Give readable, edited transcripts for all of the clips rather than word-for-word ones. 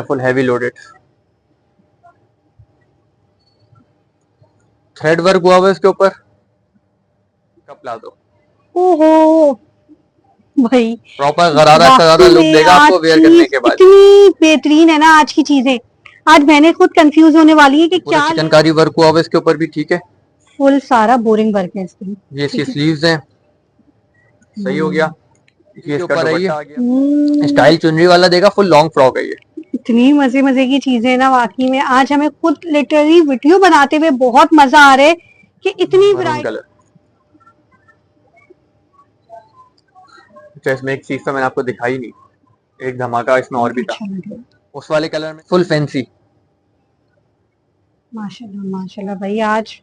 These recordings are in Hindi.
Full heavy loaded, thread work हुआ हुआ इसके ऊपर, कपड़ा दो। ओहो भाई, प्रॉपर गरारा शरारा लुक देगा आपको वेयर करने के बाद। इतनी बेहतरीन है ना आज की चीजें, आज मैंने खुद कंफ्यूज होने वाली है कि क्या। चिकनकारी वर्क हुआ हुआ इसके ऊपर भी, ठीक है, फुल सारा बोरिंग वर्क है इसकी। ये इसकी स्लीव्स हैं, सही हो गया। ये इसका दुपट्टा आ गया, स्टाइल चुनरी वाला देगा, फुल लॉन्ग फ्रॉक है ये। इतनी मजे मजे की चीजें ना वाकई में, आज हमें खुद लिटरली वीडियो बनाते हुए बहुत मजा आ रहा है कि इतनी वैरायटी। इसमें एक चीज तो मैंने आपको दिखाई नहीं, एक धमाका इसमें और भी था, उस वाले कलर में फुल फैंसी। माशाल्लाह माशाल्लाह भाई, आज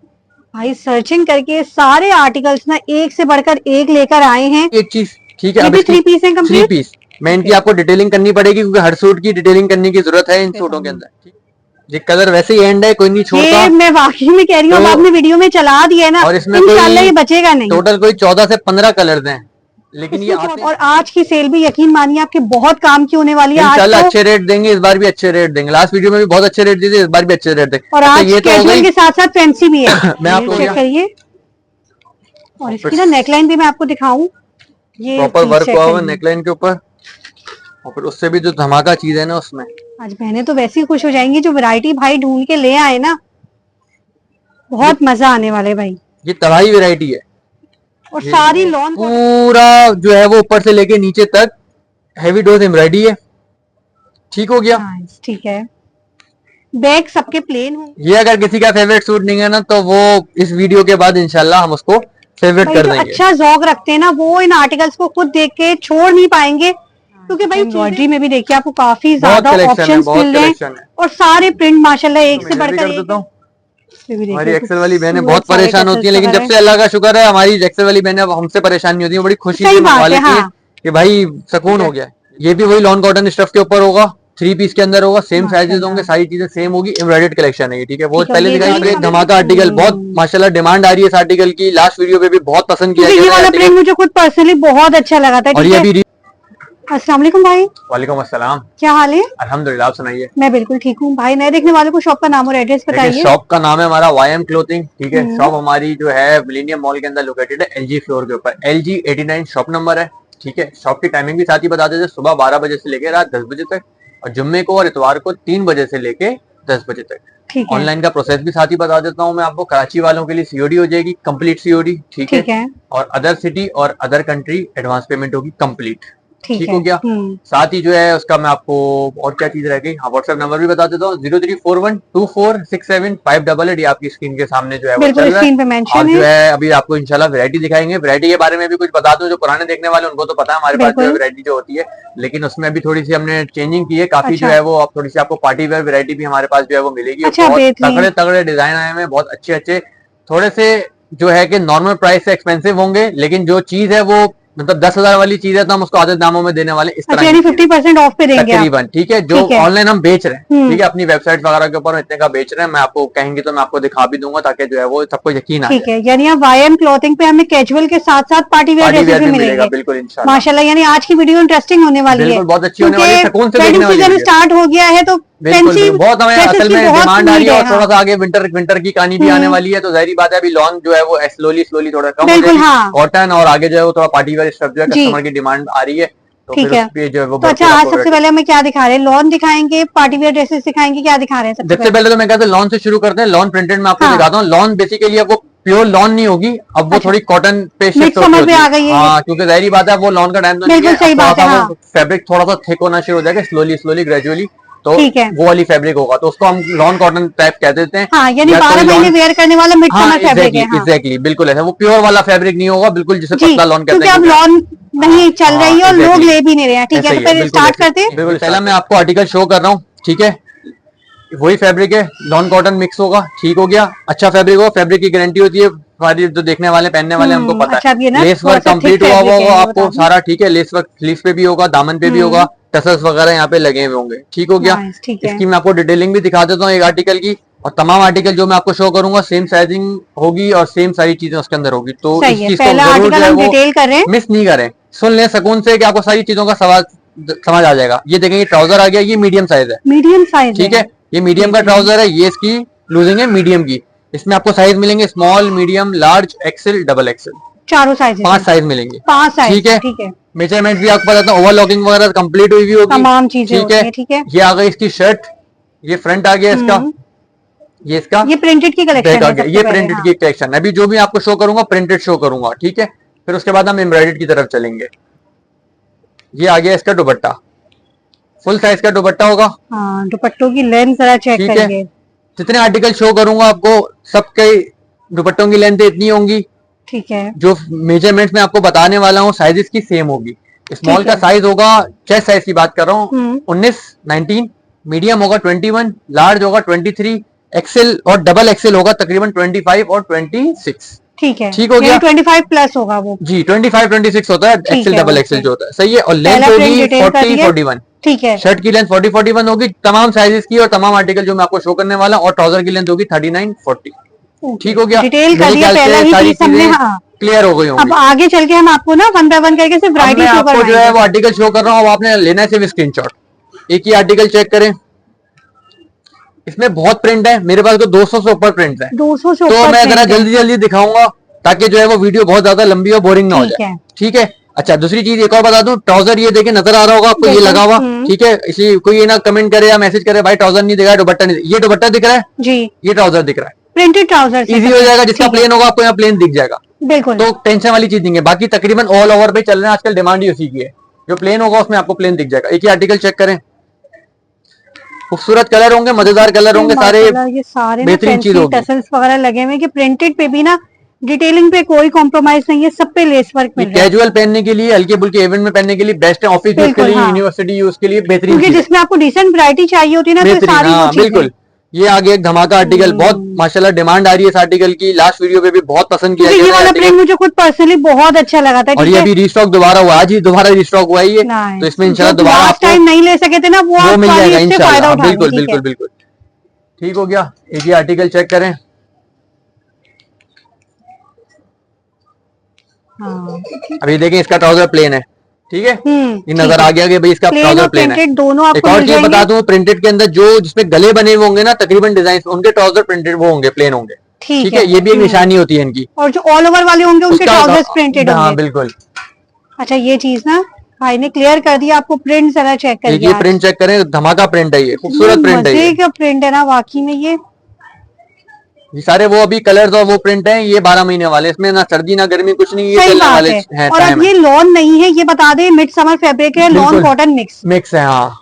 भाई सर्चिंग करके सारे आर्टिकल्स ना एक से बढ़कर एक लेकर आए हैं। एक चीज ठीक है, अभी 3 पीस है कंप्लीट। 3 पीस मैं इनकी आपको डिटेलिंग करनी पड़ेगी क्योंकि हर सूट की डिटेलिंग करने की जरूरत है इन सूटों के अंदर। ये कलर वैसे ही एंड है, कोई नहीं छोड़ता। ये मैं वाकई में कह रही हूँ, आपने वीडियो में चला दिया है ना, और इसमें इंशाल्लाह ये बचेगा नहीं। टोटल कोई 14 से 15 कलर हैं, लेकिन ये और आज की सेल भी यकीन मानिए आपके बहुत काम की होने वाली है। इंशाल्लाह अच्छे रेट देंगे, इस बार भी अच्छे रेट देंगे। लास्ट वीडियो में भी बहुत अच्छे रेट दिए, इस बार भी अच्छे रेट देंगे। और आज ये कैजुअल के साथ साथ फैंसी भी है। मैं आपको चेक करिए, और इसकी ना नेकलाइन भी मैं आपको दिखाऊं, ये प्रॉपर वर्क हुआ हुआ नेकलाइन के ऊपर, और फिर उससे भी जो धमाका चीज है ना उसमें। आज बहनें तो वैसे ही खुश हो जाएंगी जो वैरायटी भाई ढूंढ के ले आए ना, बहुत मजा आने वाले भाई। ये तबाही वैरायटी है, और सारी लॉन पूरा जो है वो ऊपर से लेके नीचे तक हेवी डोज एम्ब्रॉयडरी है, ठीक हो गया। ठीक है, बैग सबके प्लेन हो। ये अगर किसी का फेवरेट सूट नहीं है ना तो वो इस वीडियो के बाद इंशाल्लाह हम उसको फेवरेट कर देंगे। अच्छा ज़ौक रखते हैं ना वो इन आर्टिकल्स को खुद देख के छोड़ नहीं पाएंगे, क्योंकि भाई एम्ब्रॉयडरी में भी देखिए आपको काफी ज्यादा ऑप्शंस मिल रहे हैं, और सारे प्रिंट माशाल्लाह एक से बढ़कर एक। हमारी एक्सेल वाली बहनें बहुत परेशान होती है, लेकिन जब से अल्लाह का शुक्र है हमारी एक्सेल वाली बहनें अब हमसे परेशान नहीं होती है, बड़ी खुशी की बात है कि भाई सुकून हो गया। ये भी वही लॉन कॉटन स्टफ के ऊपर होगा, 3 पीस के अंदर होगा, सेम साइजेस होंगे, सारी चीजें सेम होगी, एम्ब्रॉयडर्ड कलेक्शन है ये, ठीक है। वो पहले दिखाई एक धमाका आर्टिकल, बहुत माशाल्लाह डिमांड आ रही है इस आर्टिकल की, लास्ट वीडियो पे भी बहुत पसंद किया ये वाला प्रिंट मुझे खुद पर्सनली बहुत अच्छा लगा था। और ये भी अस्सलाम वालेकुम भाई। वालेकुम अस्सलाम, क्या हाल है? अल्हम्दुलिल्लाह, आप सुनाइए। मैं बिल्कुल ठीक हूँ भाई। नए देखने वालों को शॉप का नाम और एड्रेस बताइए। शॉप का नाम है हमारा YM क्लोथिंग, ठीक है। शॉप हमारी जो है मिलेनियम मॉल के अंदर लोकेटेड है, LG फ्लोर के ऊपर, LG 89 शॉप नंबर है, ठीक है। शॉप की टाइमिंग भी साथ ही बता देते, सुबह 12 बजे से लेकर रात 10 बजे तक, और जुम्मे को और इतवार को 3 बजे से लेके 10 बजे तक। ऑनलाइन का प्रोसेस भी साथ ही बता देता हूँ मैं आपको। कराची वालों के लिए COD हो जाएगी, कंप्लीट COD, ठीक है। और अदर सिटी और अदर कंट्री एडवांस पेमेंट होगी कंप्लीट, ठीक हो गया। साथ ही जो है उसका मैं आपको और क्या चीज रह गई, हाँ व्हाट्सएप नंबर भी बता देता हूँ, 0341246788। ये आपकी स्क्रीन के सामने जो है वो चल रहा है। और जो है अभी आपको इंशाल्लाह वैरायटी दिखाएंगे। वैरायटी के बारे में भी कुछ बता दूं, जो पुराने देखने वाले उनको तो पता है हमारे पास जो वैरायटी जो होती है, लेकिन उसमें अभी थोड़ी सी हमने चेंजिंग की है काफी। जो है वो अब थोड़ी सी आपको पार्टी वेयर वैरायटी भी हमारे पास जो है वो मिलेगी। बहुत तगड़े तगड़े डिजाइन आए हैं, बहुत अच्छे अच्छे, थोड़े से जो है कि नॉर्मल प्राइस से एक्सपेंसिव होंगे, लेकिन जो चीज है वो मतलब 10,000 वाली चीज है तो हम उसको आधे दामों में देने वाले, इस तरह 50% ऑफ पे देंगे तकरीबन, ठीक है। जो ऑनलाइन हम बेच रहे हैं, ठीक है, अपनी वेबसाइट वगैरह के ऊपर इतने का बेच रहे हैं, मैं आपको कहेंगे तो मैं आपको दिखा भी दूंगा ताकि जो है वो सबको यकीन आ जाए, ठीक है। यानी YM क्लॉथिंग पे हमें कैजुअल के साथ साथ पार्टी वेयर ड्रेसेस भी मिलेगा, बिल्कुल इंशाल्लाह। माशाल्लाह, यानी आज की वीडियो इंटरेस्टिंग होने वाली है, बहुत अच्छी होने वाली है, सुकून से देखने वाली है। स्टार्ट हो गया है तो बहुत हमें असल में डिमांड आ रही है, और थोड़ा सा आगे विंटर की कहानी भी आने वाली है, तो जाहिर बात है अभी लॉन्ग जो है वो स्लोली थोड़ा कम हो जाएगी, कॉटन और आगे जो है वो थोड़ा पार्टी वेयर स्टफ जो है कस्टमर की डिमांड आ रही है, तो ठीक है। जो है वो तो अच्छा, आज सबसे पहले हमें क्या दिखा रहे हैं? लॉन दिखाएंगे, पार्टी वेयर ड्रेसेस दिखाएंगे, क्या दिखा रहे हैं? सबसे पहले तो मैं कहता हूँ लॉन से शुरू करते हैं। लॉन प्रिंटेड में आपको दिखाता हूँ। लॉन बेसिकली अब वो प्योर लॉन नहीं होगी, अब वो थोड़ी कॉटन पे शिफ्ट होगी, हाँ, क्योंकि जाहिर बात है वो लॉन का टाइम तो नहीं है, फैब्रिक थोड़ा सा थिक होना शुरू हो जाएगा स्लोली ग्रेजुअली, तो वो वाली फैब्रिक होगा, तो उसको हम लॉन कॉटन टाइप कह देते हैं। हाँ, यानी 12 महीने वेयर करने वाला मिड समर फैब्रिक है। एग्जैक्टली, बिल्कुल ऐसा, वो प्योर वाला फैब्रिक नहीं होगा, बिल्कुल जिसे पतला लॉन कहते हैं। अब लॉन नहीं चल रही है और लोग ले भी नहीं रहे हैं, ठीक है। तो फिर स्टार्ट करते हैं। बिल्कुल, पहला मैं आपको आर्टिकल शो कर रहा हूँ, ठीक है। वही फैब्रिक है, लॉन कॉटन मिक्स होगा, ठीक हो गया। अच्छा फैब्रिक होगा, फैब्रिक की गारंटी होती है, हमारी जो देखने वाले पहनने वाले हमको पता है। लेस वर्क कंप्लीट हुआ होगा आपको सारा, ठीक है। लेस वर्क स्लीव्स पे भी होगा, दामन पे भी होगा, टसल्स वगैरह यहाँ पे लगे हुए होंगे, ठीक हो गया। इसकी मैं आपको डिटेलिंग भी दिखा देता हूँ एक आर्टिकल की, और तमाम आर्टिकल जो मैं आपको शो करूंगा सेम साइजिंग होगी और सेम सारी चीजें उसके अंदर होगी, तो इस चीज को जरूर जो है वो मिस नहीं करें, सुन लें सुकून से कि आपको सारी चीजों का समझ आ जाएगा। ये देखें ये ट्राउजर आ गया, ये मीडियम साइज है, मीडियम साइज ठीक है, ये मीडियम का ट्राउजर है, ये इसकी लूजिंग है मीडियम की। इसमें आपको साइज मिलेंगे small, medium, large, XL, double XL, चारों साइज, 5 साइज मिलेंगे, 5 साइज, ठीक है। ठीक है। मेजरमेंट भी आपको बताता हूँ, ओवरलॉकिंग वगैरह कंप्लीट हुई भी होगी, तमाम चीजें ठीक है, ठीक है। ये आ गई इसकी शर्ट, ये फ्रंट आ गया इसका, ये इसका ये प्रिंटेड की कलेक्शन आ है, गया, ये प्रिंटेड की कलेक्शन है। अभी जो भी आपको शो करूंगा प्रिंटेड शो करूंगा, ठीक है। फिर उसके बाद हम एम्ब्रॉयडर्ड की तरफ चलेंगे। ये आ गया इसका दुपट्टा, फुल साइज का दुपट्टा होगा, हाँ, दुपट्टों की लेंथ जरा चेक ठीक करिए। है। जितने आर्टिकल शो करूंगा आपको सबके दुपट्टों की लेंथ इतनी होंगी, ठीक है। जो मेजरमेंट्स में आपको बताने वाला हूँ साइजेस की सेम होगी। स्मॉल का साइज होगा, चेस्ट साइज की बात कर रहा हूँ, 19 मीडियम होगा 21, लार्ज होगा 23, एक्सेल और डबल एक्सेल होगा तकरीबन 25 और 26, ठीक है, ठीक हो गया। 25 प्लस होगा वो जी, 25 26 होता है एक्सेल, डबल एक्सेल जो होता है, सही है। और लेंथ होगी 40 41, ठीक है। शर्ट की लेंथ 40 41 होगी तमाम साइजेस की, और तमाम आर्टिकल जो मैं आपको शो करने वाला हूं, और ट्राउजर की लेंथ होगी 39 40, ठीक हो गया। डिटेल कर दिया, पहला ही सारी चीज हमने, चीजें हाँ क्लियर हो गई होंगी। अब आगे चल के हम आपको ना वन बाय वन करके सिर्फ वैरायटी मैं शो आपको जो है करवाएंगे। वो आर्टिकल शो कर रहा हूँ, अब आपने लेना है सिर्फ स्क्रीनशॉट। एक ही आर्टिकल चेक करें, इसमें बहुत प्रिंट है, मेरे पास तो 200 से ऊपर प्रिंट है, 200 से तो ऊपर मैं जरा print है। जल्दी जल्दी दिखाऊंगा ताकि जो है वो वीडियो बहुत ज्यादा लंबी और बोरिंग ना हो ठीक जाए, है। ठीक है। अच्छा, दूसरी चीज एक और बता दूं, ट्राउजर ये देखिए नजर आ रहा होगा आपको, ये लगा हुआ, ठीक है। इसलिए कोई ये ना कमेंट करे या मैसेज करे भाई ट्राउजर नहीं दिख रहा है, दुपट्टा नहीं, ये दुपट्टा दिख रहा है जी, ये ट्राउजर दिख रहा है, प्रिंटेड ट्राउजर इजी हो जाएगा। जिसका प्लेन होगा आपको यहाँ प्लेन दिख जाएगा, बिल्कुल, तो टेंशन वाली चीज नहीं है। बाकी तकरीबन ऑल ओवर पे चल रहे हैं आजकल, डिमांड ही उसी की है, जो प्लेन होगा उसमें आपको प्लेन दिख जाएगा। एक ही आर्टिकल चेक करें, खूबसूरत कलर होंगे, मजेदार कलर होंगे, सारे ये सारे बेहतरीन चीज होगी। टसल्स वगैरह लगे हुए कि प्रिंटेड पे भी ना डिटेलिंग पे कोई कॉम्प्रोमाइज नहीं है, सब पे लेस वर्क मिल रहा है। कैजुअल पहनने के लिए, हल्के फुल्के इवेंट में पहनने के लिए बेस्ट है, ऑफिस यूज के लिए, हाँ। यूनिवर्सिटी यूज के लिए बेहतरीन, क्योंकि जिसमें आपको डिसेंट वैरायटी चाहिए होती है ना, तो बेहतरीन, सारी हाँ बिल्कुल। ये आगे एक धमाका आर्टिकल, बहुत माशाल्लाह डिमांड आ रही है इस आर्टिकल की, लास्ट वीडियो पे भी बहुत पसंद किया ये गया वाला प्रिंट मुझे खुद पर्सनली बहुत अच्छा लगा था, और ये अभी रिस्टॉक दोबारा हुआ, आज ही दोबारा रिस्टॉक हुआ है ये, तो इसमें इंशाल्लाह दोबारा आपको टाइम नहीं ले सके थे ना, वो मिल जाएगा इंशाल्लाह, बिल्कुल बिल्कुल बिल्कुल बिल्कुल, ठीक हो गया। एक ही आर्टिकल चेक करें, अभी देखें इसका ट्राउजर प्लेन है, ठीक है, ये नजर आ गया कि भाई इसका ट्राउजर प्लेन है। दोनों एक और चीज बता दूं, प्रिंटेड के अंदर जो जिसमें गले बने हुए होंगे ना तकरीबन डिजाइन, उनके ट्राउजर प्रिंटेड वो होंगे, प्लेन होंगे, ठीक है। ये भी एक निशानी होती है इनकी, और जो ऑल ओवर वाले होंगे उनके ट्राउजर्स प्रिंटेड होंगे, हाँ बिल्कुल। अच्छा, ये चीज ना भाई ने क्लियर कर दिया, आपको प्रिंट जरा चेक करिए, ये प्रिंट चेक करें, धमाका प्रिंट है, ये खूबसूरत प्रिंट है, ये प्रिंट है ना वाकई में। ये सारे वो अभी कलर्स और वो प्रिंट हैं, ये 12 महीने वाले, इसमें ना सर्दी ना गर्मी कुछ नहीं, ये चलने वाले हैं। और अब ये लॉन नहीं है, ये बता दें मिड समर फैब्रिक है, लॉन कॉटन मिक्स है, हाँ।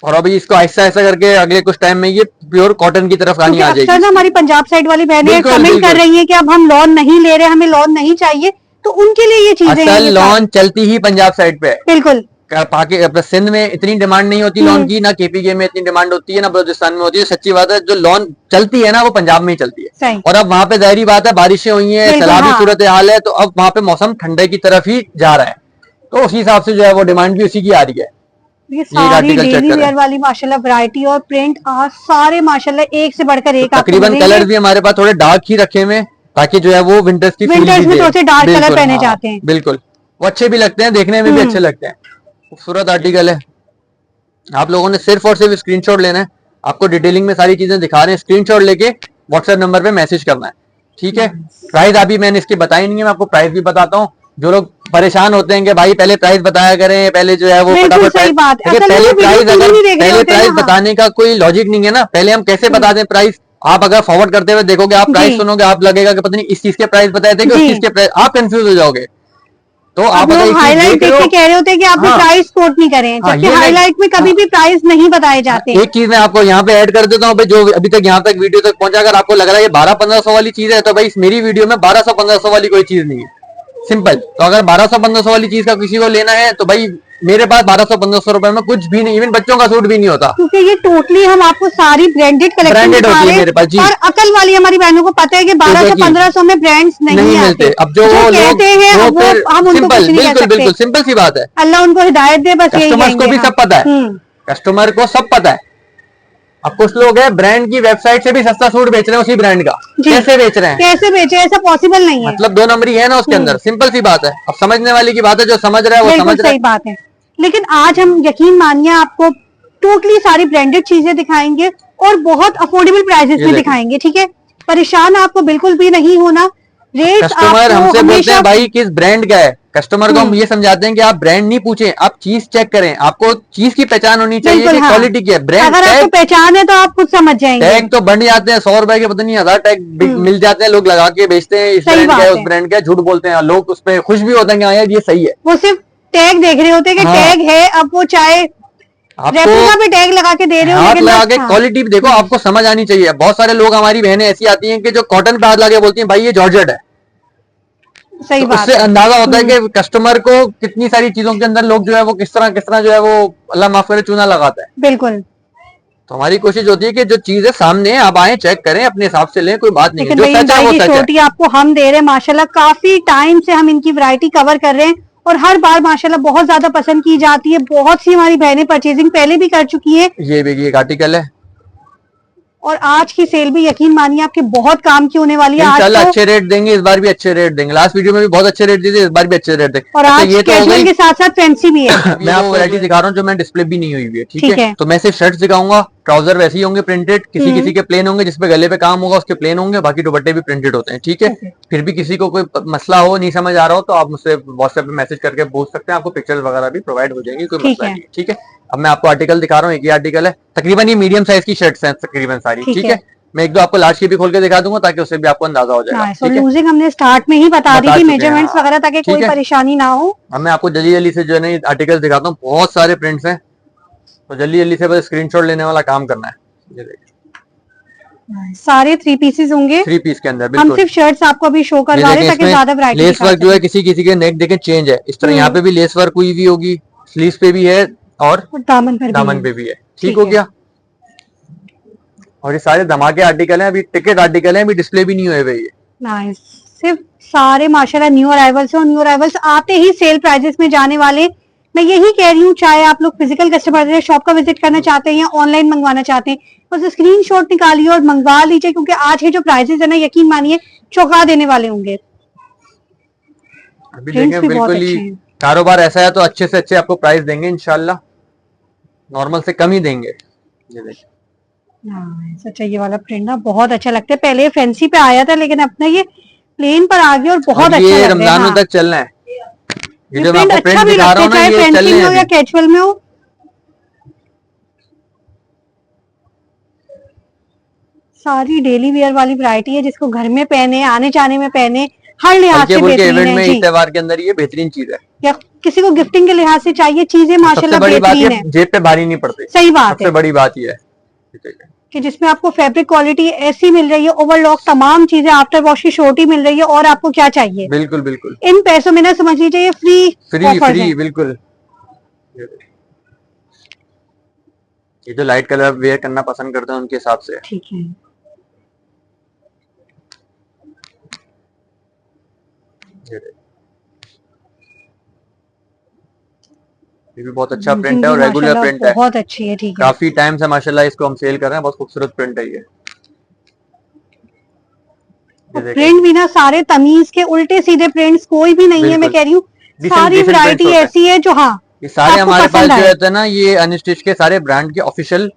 और अभी इसको ऐसा ऐसा करके अगले कुछ टाइम में ये प्योर कॉटन की तरफ आनी आ जाएगी। ना हमारी पंजाब साइड वाली बहनें कमेंट कर रही है कि अब हम लॉन नहीं ले रहे, हमें लॉन नहीं चाहिए, तो उनके लिए ये चीजें, असल लॉन चलती ही पंजाब साइड पे है, बिल्कुल। सिंध में इतनी डिमांड नहीं होती लॉन की, ना केपीके में इतनी डिमांड होती है, ना बलूचिस्तान में होती है। सच्ची बात है, जो लॉन चलती है ना वो पंजाब में ही चलती है। और अब वहाँ पे जाहिर बात है बारिशें हुई हैं, सैलाबी सूरत हाल है, तो अब वहाँ पे मौसम ठंडे की तरफ ही जा रहा है, तो उसी हिसाब से जो है वो डिमांड भी उसी की आ रही है। ये सारी डेली वेयर वाली माशाल्लाह वैरायटी और प्रिंट आज सारे माशाल्लाह एक से बढ़कर एक, तकरीबन कलर भी हमारे पास थोड़े डार्क ही रखे हुए, ताकि जो है वो विंटर्स में थोड़े डार्क कलर पहने जाते हैं, बिल्कुल वो अच्छे भी लगते हैं, देखने में भी अच्छे लगते हैं। खूबसूरत आर्टिकल है, आप लोगों ने सिर्फ और सिर्फ स्क्रीनशॉट लेना है, आपको डिटेलिंग में सारी चीजें दिखा रहे हैं, स्क्रीनशॉट लेके व्हाट्सएप नंबर पे मैसेज करना है, ठीक है। प्राइस अभी मैंने इसकी बताई नहीं है, मैं आपको प्राइस भी बताता हूँ। जो लोग परेशान होते हैं कि भाई पहले प्राइस बताया करें, पहले जो है वो फटाफट पहले प्राइस बताने का कोई लॉजिक नहीं है ना, पहले हम कैसे बता दें प्राइस। आप अगर फॉरवर्ड करते हुए देखोगे, आप प्राइस सुनोगे, आप लगेगा कि पता नहीं इस चीज के प्राइस बताए थे कि उस चीज के प्राइस, आप कंफ्यूज हो जाओगे। तो आप हाईलाइट देख के कह रहे होते हैं कि आपने प्राइस कोट नहीं करें, जबकि हाईलाइट में कभी भी प्राइस नहीं बताए जाते। एक चीज मैं आपको यहाँ पे ऐड कर देता हूँ, जो अभी तक यहाँ तक वीडियो तक पहुंचा, अगर आपको लग रहा है 1200-1500 वाली चीज है, तो भाई मेरी वीडियो में 1200-1500 वाली कोई चीज नहीं है, सिंपल। तो अगर 1200-1500 वाली चीज का किसी को लेना है तो भाई मेरे पास 1200-1500 रुपए में कुछ भी नहीं, इवन बच्चों का सूट भी नहीं होता, क्योंकि ये टोटली हम आपको सारी ब्रांडेड कलेक्शन होती है मेरे पास जी। और अकल वाली हमारी बहनों को पता है कि 1200-1500 में ब्रांड्स नहीं मिलते। अब जो कहते हैं हम उनको कुछ नहीं कह सकते, बिल्कुल सिंपल सी बात है, अल्लाह उनको हिदायत दे, बस यही कस्टमर्स को भी सब पता है, कस्टमर को सब पता है। अब कुछ लोग हैं ब्रांड की वेबसाइट से भी सस्ता सूट बेच रहे हैं उसी ब्रांड का, कैसे बेच रहे हैं, कैसे बेचे, ऐसा पॉसिबल नहीं है, मतलब 2 नंबरी है ना उसके अंदर, सिंपल सी बात है। अब समझने वाले की बात है, जो समझ रहा है वो समझ रहा है, बात है। लेकिन आज हम यकीन मानिए आपको टोटली सारी ब्रांडेड चीजें दिखाएंगे और बहुत अफोर्डेबल प्राइसेस में दिखाएंगे, ठीक है। परेशान आपको बिल्कुल भी नहीं होना। रेट कस्टमर हमसे बोलते हैं भाई किस ब्रांड का है, कस्टमर को हम ये समझाते हैं कि आप ब्रांड नहीं पूछें, आप चीज चेक करें, आपको चीज की पहचान होनी चाहिए कि क्वालिटी की है। ब्रांड अगर आपको पहचान है तो आप खुद समझ जाएंगे। टैग तो बढ़ जाते हैं, 100 रुपए के पता नहीं 1000 टैग मिल जाते हैं, लोग लगा के बेचते हैं, इस ब्रांड का है उस ब्रांड का, झूठ बोलते हैं लोग, उस पर खुश भी होते हैं कि हाँ यार ये सही है। वो सिर्फ टैग देख रहे होते हैं कि टैग है, अब वो चाहे रेप्लिका पे टैग लगा के दे रहे हो, हाथ लगा के क्वालिटी भी देखो, आपको समझ आनी चाहिए। बहुत सारे लोग, हमारी बहनें ऐसी आती हैं कि जो कॉटन पे हाथ लगा के बोलती हैं भाई ये जॉर्जेट है। सही बात उससे अंदाजा होता है कि कस्टमर को कितनी सारी चीजों के अंदर लोग जो है वो किस तरह जो है वो अल्लाह माफ करे चूना लगाता है। बिल्कुल। तो हमारी कोशिश होती है कि जो चीज है सामने आप आए, चेक करें, अपने हिसाब से लें, कोई बात नहीं है। जो सच है वो सच है। आपको हम दे रहे हैं माशाल्लाह, काफी टाइम से हम इनकी वैरायटी कवर कर रहे हैं और हर बार माशाल्लाह बहुत ज्यादा पसंद की जाती है। बहुत सी हमारी बहनें परचेजिंग पहले भी कर चुकी है। ये भी एक आर्टिकल है और आज की सेल भी यकीन मानिए आपके बहुत काम की होने वाली है। इंशाल्लाह अच्छे रेट देंगे, इस बार भी अच्छे रेट देंगे। लास्ट वीडियो में भी बहुत अच्छे रेट दिए थे, इस बार भी अच्छे रेट देंगे। और आज कैजुअल के साथ साथ फैंसी भी है। मैं आपको वैरायटी दिखा रहा हूँ जो मैं डिस्प्ले भी नहीं हुई है, ठीक है। तो मैं सिर्फ शर्ट दिखाऊंगा, ट्राउजर वैसे ही होंगे प्रिंटेड, किसी के प्लेन होंगे, जिसपे गले पे काम होगा उसके प्लेन होंगे, बाकी दुपट्टे भी प्रिंटेड होते हैं, ठीक है। फिर भी किसी को कोई मसला हो, नहीं समझ आ रहा हो तो आप मुझसे व्हाट्सएप पे मैसेज करके पूछ सकते हैं, आपको पिक्चर्स वगैरह भी प्रोवाइड हो जाएंगी, कोई मसला नहीं है, ठीक है। अब मैं आपको आर्टिकल दिखा रहा हूँ, एक ही आर्टिकल है, तकरीबन ये मीडियम साइज की शर्ट्स हैं तकरीबन सारी, ठीक है। मैं एक दो आपको लास्ट की भी खोल के दिखा दूंगा ताकि उससे भी आपको अंदाजा हो जाएगा। यूजिंग हमने स्टार्ट में ही बता दी थी मेजरमेंट्स वगैरह, ताकि कोई परेशानी ना हो। अब मैं आपको जल्दी जल्दी से जो है ना आर्टिकल दिखाता हूँ, बहुत सारे प्रिंट्स हैं, तो जल्दी जल्दी से बस स्क्रीनशॉट लेने वाला काम करना है। ये देखिए सारे 3 पीसेस होंगे, 3 पीस के अंदर। हम सिर्फ शर्ट्स आपको अभी शो करवा रहे हैं ताकि ज्यादा वैरायटी। लेस वर्क जो है किसी के नेक देखें चेंज है, इस तरह यहाँ पे भी लेस वर्क हुई भी होगी, स्लीव्स पे भी है और दामन पे भी है, ठीक हो गया। और ये सारे धमाके आर्टिकल हैं, अभी टिकट आर्टिकल हैं, अभी डिस्प्ले भी नहीं हुए हुए। नाइस, सिर्फ सारे माशाल्लाह न्यू अराइवल्स हैं और न्यू अराइवल्स आते ही सेल प्राइसेस में जाने वाले। मैं यही कह रही हूँ, चाहे आप लोग फिजिकल कस्टमर हैं, शॉप का विजिट करना चाहते हैं या ऑनलाइन मंगवाना चाहते हैं, बस स्क्रीनशॉट निकालिए और मंगवा लीजिए, क्योंकि आज के जो प्राइसेस है ना यकीन मानिए चौंका देने वाले होंगे। अभी देखें बिल्कुल ही कारोबार ऐसा है तो अच्छे से अच्छे आपको प्राइस देंगे इंशाल्लाह, नॉर्मल से कम ही देंगे। ये देखिए अच्छा, ये वाला प्रिंट ना बहुत अच्छा लगता है। पहले फैंसी पे आया था लेकिन अपना ये प्लेन पर आ गया और बहुत अच्छा ये रमजानों तक चलना है। ये जो मैं आपको प्रिंट दिखा रहा हूं ना, ये फैंसी में हो या कैजुअल में हो, सारी डेली वेयर वाली वैरायटी है, जिसको घर में पहने, आने जाने में पहने, हर लिहाज से बेहतरीन है। इस त्योहार के अंदर ये बेहतरीन चीज है, या किसी को गिफ्टिंग के लिहाज से चाहिए, चीजें माशाल्लाह बेहतरीन है, जेब पे भारी नहीं पड़ती। सही बात है, सबसे बड़ी बात ये है कि जिसमें आपको फैब्रिक क्वालिटी ऐसी मिल रही है, ओवरलॉक तमाम चीजें, आफ्टर वॉश की छोटी मिल रही है, और आपको क्या चाहिए। बिल्कुल बिल्कुल इन पैसों में ना समझ लीजिए फ्री बिल्कुल। ये जो लाइट कलर वेयर करना पसंद करते हैं उनके हिसाब से, ठीक है। ये भी बहुत अच्छा प्रिंट है और रेगुलर प्रिंट है, बहुत अच्छी है, ठीक है। काफी टाइम से माशाल्लाह इसको हम सेल कर रहे हैं, बहुत खूबसूरत प्रिंट है ये। प्रिंट भी ना सारे तमीज के उल्टे सीधे प्रिंट्स कोई भी नहीं है, मैं कह रही हूँ सारी वैरायटी ऐसी है जो, हाँ ये सारे हमारे पास जो रहते हैं ना, ये अनस्टिच के सारे ब्रांड के ऑफिशियल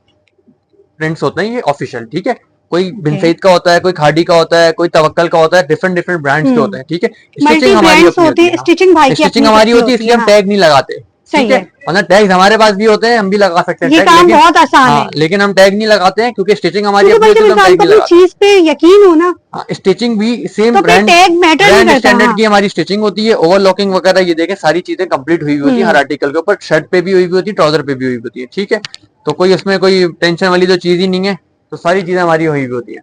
प्रिंट्स होते हैं, ये ऑफिशियल, ठीक है। कोई बिन सईद का होता है, कोई खादी का होता है, कोई तवक्कल का होता है, डिफरेंट ब्रांड्स के होते हैं, ठीक है। स्टिचिंग हमारी होती है, स्टिचिंग हमारी होती है, इसलिए हम टैग नहीं लगाते, ठीक है। वरना टैग हमारे पास भी होते हैं, हम भी लगा सकते हैं, ये काम बहुत आसान है, लेकिन हम टैग नहीं लगाते हैं क्योंकि स्टिचिंग हमारी अपनी होती है, हम टैग नहीं लगाते। चीज पे यकीन हो ना, स्टिचिंग भी सेम ब्रांड स्टैंडर्ड की हमारी स्टिचिंग होती है, ओवरलॉकिंग वगैरह, ये देखें सारी चीजें कंप्लीट हुई हुई होती है हर आर्टिकल के ऊपर, शर्ट पे भी हुई हुई होती है, ट्राउजर पे भी हुई होती है, ठीक है। तो कोई उसमें कोई टेंशन वाली तो चीज ही नहीं है, तो सारी चीजें हमारी हुई हुई होती है,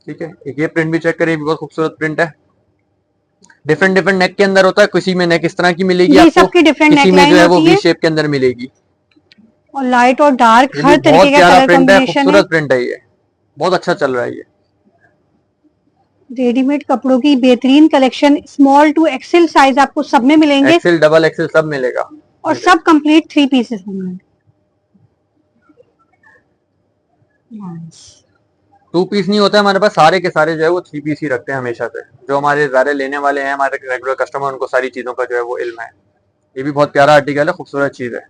ठीक है। एक ये प्रिंट भी चेक करें, बहुत खूबसूरत प्रिंट है, डिफरेंट नेक के अंदर होता है, किसी में नेक इस तरह की मिलेगी आपको, किसी में जो है वो वी शेप के अंदर मिलेगी, और लाइट और डार्क हर तरीके का कलर कॉम्बिनेशन है, खूबसूरत प्रिंट है, ये बहुत अच्छा चल रहा है। ये रेडीमेड कपड़ों की बेहतरीन collection, small to XL size आपको सब में मिलेंगे, एक्सेल डबल एक्सेल सब मिलेगा, और सब कंप्लीट 3 पीसेस होंगे। 2 पीस नहीं होता है हमारे पास, सारे के सारे जो है वो 3 पीस ही रखते हैं हमेशा से। जो हमारे ज़्यादा लेने वाले हैं, हमारे रेगुलर कस्टमर, उनको सारी चीजों का जो है वो इल्म है। ये भी बहुत प्यारा आर्टिकल है, खूबसूरत चीज है।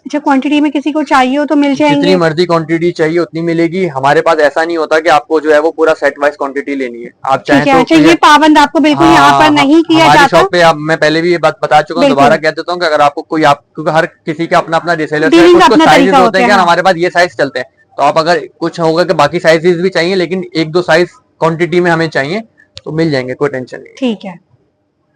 अच्छा, क्वांटिटी में किसी को चाहिए हो तो मिल जितनी जाएंगे। मर्जी क्वांटिटी चाहिए उतनी मिलेगी हमारे पास। ऐसा नहीं होता कि आपको जो है वो पूरा सेट वाइज क्वांटिटी लेनी है, आप चाहें ठीक है। तो अच्छा, ये पाबंद आपको बिल्कुल यहाँ पर नहीं किया हमारी जाता। शॉप पे आप, मैं पहले भी ये बात बता चुका हूँ, बिल्कुल। दोबारा कह देता हूँ कि अगर आपको कोई, आप क्योंकि हर किसी का अपना अपना रिसेलर है, डीलिंग कुछ कुछ अपना साइजेस तरीका होते होता हैं है, क्या, हाँ। हमारे पास ये साइज चलते हैं, तो आप अगर कुछ होगा कि बाकी साइजेस भी चाहिए लेकिन एक दो साइज क्वांटिटी में हमें चाहिए तो मिल जाएंगे, कोई टेंशन नहीं है। ठीक है,